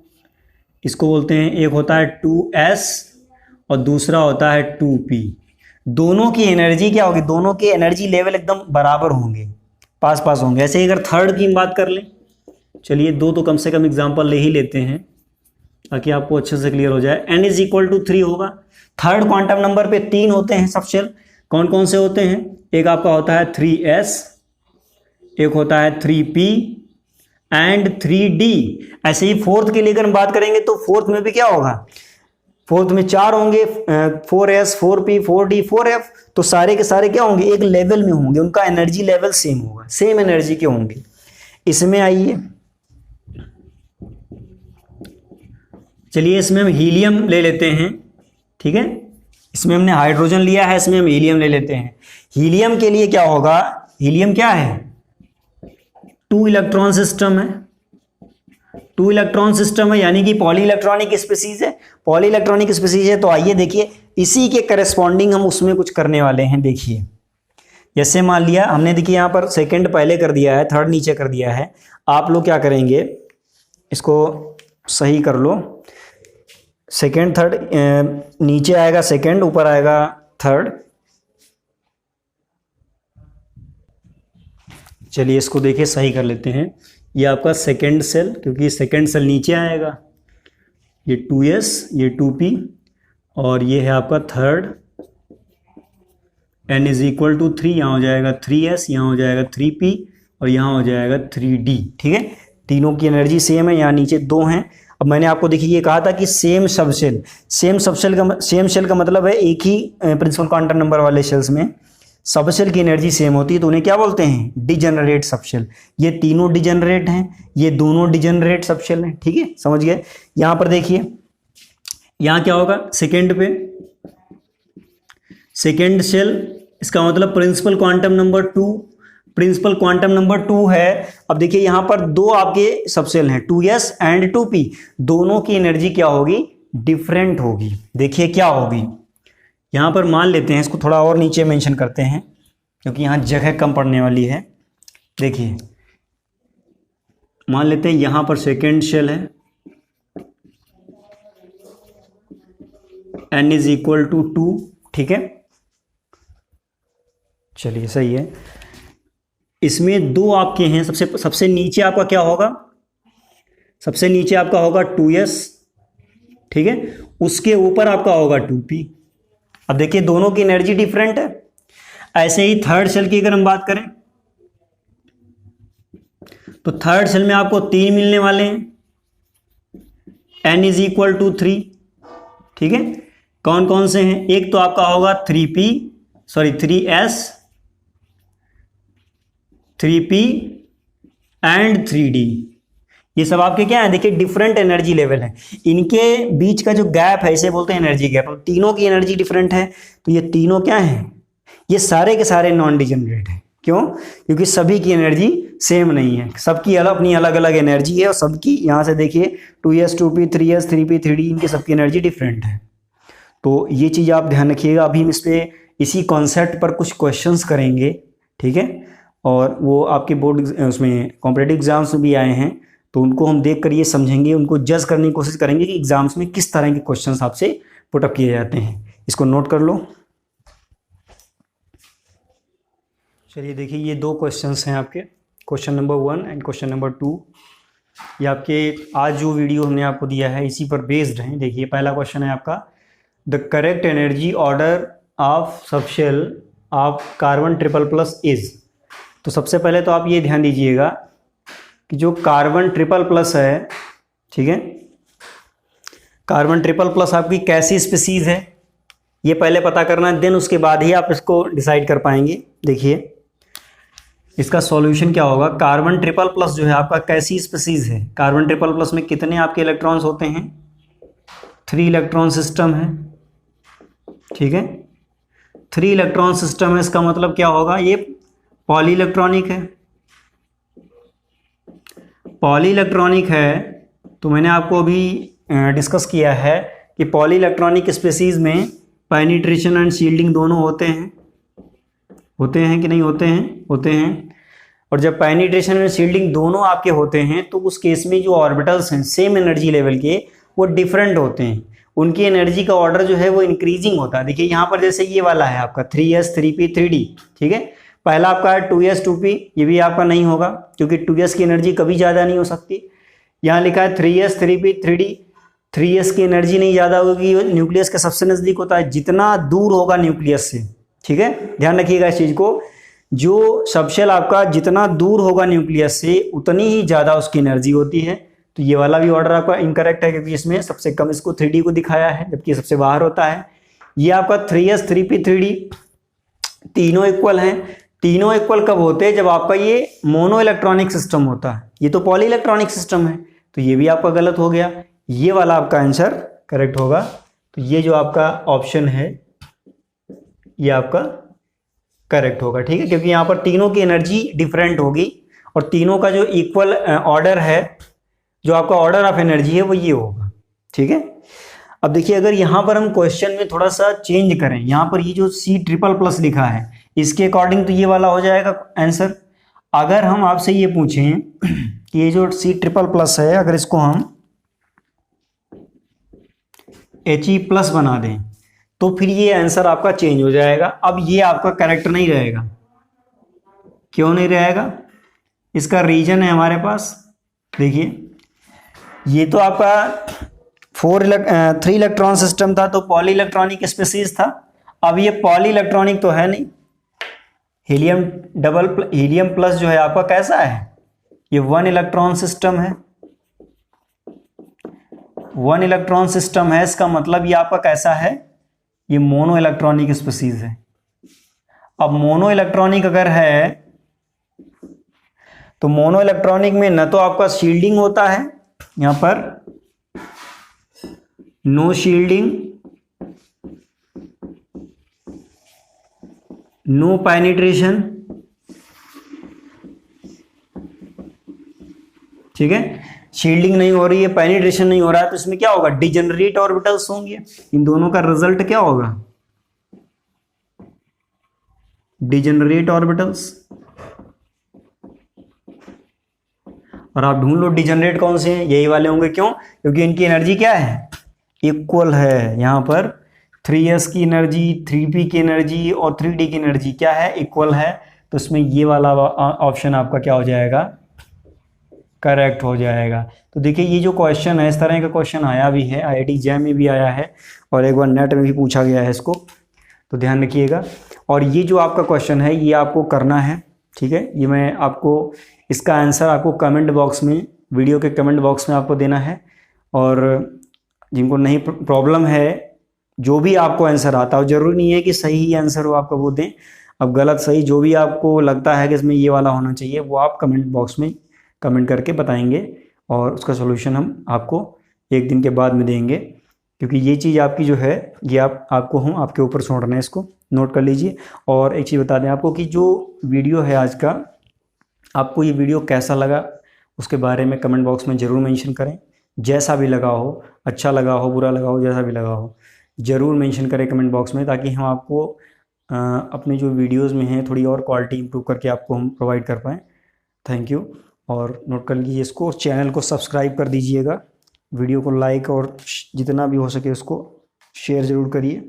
इसको बोलते हैं, एक होता है 2s और दूसरा होता है 2p। दोनों की एनर्जी क्या होगी, दोनों के एनर्जी लेवल एकदम बराबर होंगे, पास पास होंगे। ऐसे ही अगर थर्ड की बात कर लें, चलिए 2 तो कम से कम एग्जांपल ले ही लेते हैं ताकि आपको अच्छे से क्लियर हो जाए। n इज इक्वल टू 3 होगा। थर्ड क्वांटम नंबर पे 3 होते हैं सबशेल, कौन कौन से होते हैं, एक आपका होता है 3s, एक होता है 3p एंड 3d। ऐसे ही फोर्थ के लिए अगर हम बात करेंगे तो फोर्थ में भी क्या होगा, फोर्थ में 4 होंगे, 4s 4p 4d 4f। तो सारे के सारे क्या होंगे, एक लेवल में होंगे, उनका एनर्जी लेवल सेम होगा, सेम एनर्जी के होंगे। इसमें आइए, चलिए इसमें हम हीलियम ले लेते हैं, ठीक है, इसमें हमने हाइड्रोजन लिया है, इसमें हम हीलियम ले लेते हैं। हीलियम के लिए क्या होगा, हीलियम क्या है, 2 इलेक्ट्रॉन सिस्टम है, 2 इलेक्ट्रॉन सिस्टम है, यानी कि पॉली इलेक्ट्रॉनिक स्पीसीज है, पॉली इलेक्ट्रॉनिक स्पीसीज है। तो आइए देखिए इसी के करस्पॉन्डिंग हम उसमें कुछ करने वाले हैं। देखिए जैसे मान लिया हमने, देखिए यहाँ पर सेकंड पहले कर दिया है, थर्ड नीचे कर दिया है। आप लोग क्या करेंगे, इसको सही कर लो, सेकंड थर्ड, नीचे आएगा सेकंड, ऊपर आएगा थर्ड। चलिए इसको देखिए सही कर लेते हैं। ये आपका सेकंड सेल, क्योंकि सेकंड सेल नीचे आएगा, ये 2s, ये 2p, और ये है आपका third, n is equal to 3, यहाँ हो जाएगा 3s, यहाँ हो जाएगा 3p और यहाँ हो जाएगा 3d। ठीक है, तीनों की एनर्जी सेम है, यहाँ नीचे 2 हैं। अब मैंने आपको देखिए ये कहा था कि सेम शेल का मतलब है एक ही प्रिंसिपल क्वांटम नंबर वाले शेल्स में सबशेल की एनर्जी सेम होती है, तो उन्हें क्या बोलते हैं, डिजेनरेट सबशेल। ये तीनों डिजेनरेट हैं, ये दोनों डिजेनरेट सबशेल हैं। ठीक है, समझ गए। यहाँ पर देखिए, यहाँ क्या होगा, सेकेंड पे सेकेंड शेल, इसका मतलब principal quantum number 2, principal quantum number 2 है। अब देखिए यहाँ पर 2 आपके सबशेल हैं, 2s एंड 2p, दोनों की एनर्जी क्या होगी, डिफरेंट होगी। देखिए क्या होगी, यहाँ पर मान लेते हैं, इसको थोड़ा और नीचे मेंशन करते हैं क्योंकि यहाँ जगह कम पड़ने वाली है। देखिए मान लेते हैं यहाँ पर सेकेंड शेल है, n इज इक्वल टू 2। ठीक है, चलिए सही है। इसमें 2 आपके हैं, सबसे नीचे आपका क्या होगा, सबसे नीचे आपका होगा 2s। ठीक है, उसके ऊपर आपका होगा 2p। अब देखिए दोनों की एनर्जी डिफरेंट है। ऐसे ही थर्ड सेल की अगर हम बात करें तो थर्ड सेल में आपको 3 मिलने वाले हैं, n इज इक्वल टू 3। ठीक है, कौन कौन से हैं, एक तो आपका होगा 3s 3p एंड 3d। ये सब आपके क्या है, देखिए डिफरेंट एनर्जी लेवल है, इनके बीच का जो गैप है इसे बोलते हैं एनर्जी गैप। अब तीनों की एनर्जी डिफरेंट है, तो ये तीनों क्या हैं, ये सारे के सारे नॉन डिजेनरेट हैं। क्यों, क्योंकि सभी की एनर्जी सेम नहीं है, सबकी अपनी अलग अलग एनर्जी है, और सबकी यहाँ से देखिए 2s 2p 3s 3p 3d, इनके सबकी एनर्जी डिफरेंट है। तो ये चीज़ आप ध्यान रखिएगा। अभी हम इस पर इसी कॉन्सेप्ट पर कुछ क्वेश्चंस करेंगे। ठीक है, और वो आपके बोर्ड उसमें कॉम्पिटिटिव एग्जाम्स में भी आए हैं, तो उनको हम देख कर ये समझेंगे, उनको जज करने की कोशिश करेंगे कि एग्जाम्स में किस तरह के क्वेश्चंस आपसे पुटअप किए जाते हैं। इसको नोट कर लो। चलिए देखिए ये 2 क्वेश्चंस हैं आपके, question number 1 and question number 2। ये आपके आज जो वीडियो हमने आपको दिया है इसी पर बेस्ड हैं। देखिए पहला क्वेश्चन है आपका, the correct energy order of subshell of carbon triple plus is. तो सबसे पहले तो आप ये ध्यान दीजिएगा कि जो कार्बन ट्रिपल प्लस है, ठीक है, कार्बन ट्रिपल प्लस आपकी कैसी स्पीसीज है, ये पहले पता करना है, देन उसके बाद ही आप इसको डिसाइड कर पाएंगे। देखिए इसका सॉल्यूशन क्या होगा। कार्बन ट्रिपल प्लस जो है आपका कैसी स्पीसीज है। कार्बन ट्रिपल प्लस में कितने आपके इलेक्ट्रॉन्स होते हैं, 3 इलेक्ट्रॉन सिस्टम है, ठीक है, 3 इलेक्ट्रॉन सिस्टम है। इसका मतलब क्या होगा, ये पॉली इलेक्ट्रॉनिक है। पॉली इलेक्ट्रॉनिक है तो मैंने आपको अभी डिस्कस किया है कि पॉली इलेक्ट्रॉनिक स्पीसीज में पेनिट्रेशन एंड शील्डिंग दोनों होते हैं कि नहीं होते हैं, होते हैं। और जब पेनिट्रेशन एंड शील्डिंग दोनों आपके होते हैं तो उस केस में जो ऑर्बिटल्स हैं सेम एनर्जी लेवल के वो डिफरेंट होते हैं, उनकी एनर्जी का ऑर्डर जो है वो इंक्रीजिंग होता है। देखिए यहाँ पर जैसे ये वाला है आपका 3s 3p 3d, ठीक है, पहला आपका है 2s 2p, ये भी आपका नहीं होगा क्योंकि 2s की एनर्जी कभी ज़्यादा नहीं हो सकती। यहाँ लिखा है 3s 3p 3d, 3s की एनर्जी नहीं ज़्यादा होगी, न्यूक्लियस के सबसे नज़दीक होता है, जितना दूर होगा न्यूक्लियस से, ठीक है, ध्यान रखिएगा इस चीज़ को। जो सबशेल आपका जितना दूर होगा न्यूक्लियस से उतनी ही ज़्यादा उसकी एनर्जी होती है। तो ये वाला भी ऑर्डर आपका इनकरेक्ट है क्योंकि इसमें सबसे कम इसको 3d को दिखाया है जबकि सबसे बाहर होता है। ये आपका 3s 3p 3d तीनों इक्वल हैं। तीनों इक्वल कब होते हैं, जब आपका ये मोनो इलेक्ट्रॉनिक सिस्टम होता है। ये तो पॉली इलेक्ट्रॉनिक सिस्टम है तो ये भी आपका गलत हो गया, ये वाला आपका आंसर करेक्ट होगा। तो ये जो आपका ऑप्शन है ये आपका करेक्ट होगा, ठीक है, क्योंकि यहाँ पर तीनों की एनर्जी डिफरेंट होगी और तीनों का जो इक्वल ऑर्डर है, जो आपका ऑर्डर ऑफ एनर्जी है वो ये होगा, ठीक है। अब देखिए अगर यहाँ पर हम क्वेश्चन में थोड़ा सा चेंज करें, यहाँ पर ये जो C ट्रिपल प्लस लिखा है इसके अकॉर्डिंग तो ये वाला हो जाएगा आंसर। अगर हम आपसे ये पूछें कि ये जो C ट्रिपल प्लस है अगर इसको हम He प्लस बना दें तो फिर ये आंसर आपका चेंज हो जाएगा। अब ये आपका करेक्ट नहीं रहेगा। क्यों नहीं रहेगा, इसका रीजन है हमारे पास। देखिए ये तो आपका 3 इलेक्ट्रॉन सिस्टम था तो पॉली इलेक्ट्रॉनिक स्पीसीज था। अब ये पॉली इलेक्ट्रॉनिक तो है नहीं, हीलियम प्लस जो है आपका कैसा है, ये 1 इलेक्ट्रॉन सिस्टम है। 1 इलेक्ट्रॉन सिस्टम है, इसका मतलब ये आपका कैसा है, ये मोनो इलेक्ट्रॉनिक स्पीसीज है। अब मोनो इलेक्ट्रॉनिक अगर है तो मोनो इलेक्ट्रॉनिक में न तो आपका शील्डिंग होता है, यहां पर नो शील्डिंग, नो पेनिट्रेशन, ठीक है, शील्डिंग नहीं हो रही है, पेनिट्रेशन नहीं हो रहा है, तो इसमें क्या होगा, डिजेनरेट ऑर्बिटल्स होंगे। इन दोनों का रिजल्ट क्या होगा, डिजेनरेट ऑर्बिटल्स। और आप ढूंढ लो डिजेनरेट कौन से हैं, यही वाले होंगे। क्यों, क्योंकि इनकी एनर्जी क्या है, इक्वल है। यहां पर 3s की एनर्जी, 3p की एनर्जी और 3d की एनर्जी क्या है, इक्वल है। तो इसमें ये वाला ऑप्शन आपका क्या हो जाएगा, करेक्ट हो जाएगा। तो देखिए ये जो क्वेश्चन है, इस तरह का क्वेश्चन आया भी है, IIT JEM में भी आया है और एक बार नेट में भी पूछा गया है इसको, तो ध्यान रखिएगा। और ये जो आपका क्वेश्चन है ये आपको करना है, ठीक है। ये मैं आपको इसका आंसर आपको कमेंट बॉक्स में, वीडियो के कमेंट बॉक्स में आपको देना है। और जिनको नहीं प्रॉब्लम है, जो भी आपको आंसर आता हो, जरूरी नहीं है कि सही आंसर हो आपका वो दें। अब गलत सही जो भी आपको लगता है कि इसमें ये वाला होना चाहिए वो आप कमेंट बॉक्स में कमेंट करके बताएंगे और उसका सॉल्यूशन हम आपको एक दिन के बाद में देंगे। क्योंकि ये चीज़ आपकी जो है ये आपको हम आपके ऊपर छोड़ना है, इसको नोट कर लीजिए। और एक चीज़ बता दें आपको कि जो वीडियो है आज का, आपको ये वीडियो कैसा लगा उसके बारे में कमेंट बॉक्स में ज़रूर मेंशन करें। जैसा भी लगा हो, अच्छा लगा हो, बुरा लगा हो, जैसा भी लगा हो ज़रूर मेंशन करें कमेंट बॉक्स में, ताकि हम आपको अपने जो वीडियोज़ में हैं थोड़ी और क्वालिटी इंप्रूव करके आपको हम प्रोवाइड कर पाएँ। Thank you. और नोट कर लीजिए इसको, चैनल को सब्सक्राइब कर दीजिएगा, वीडियो को लाइक और जितना भी हो सके उसको शेयर ज़रूर करिए।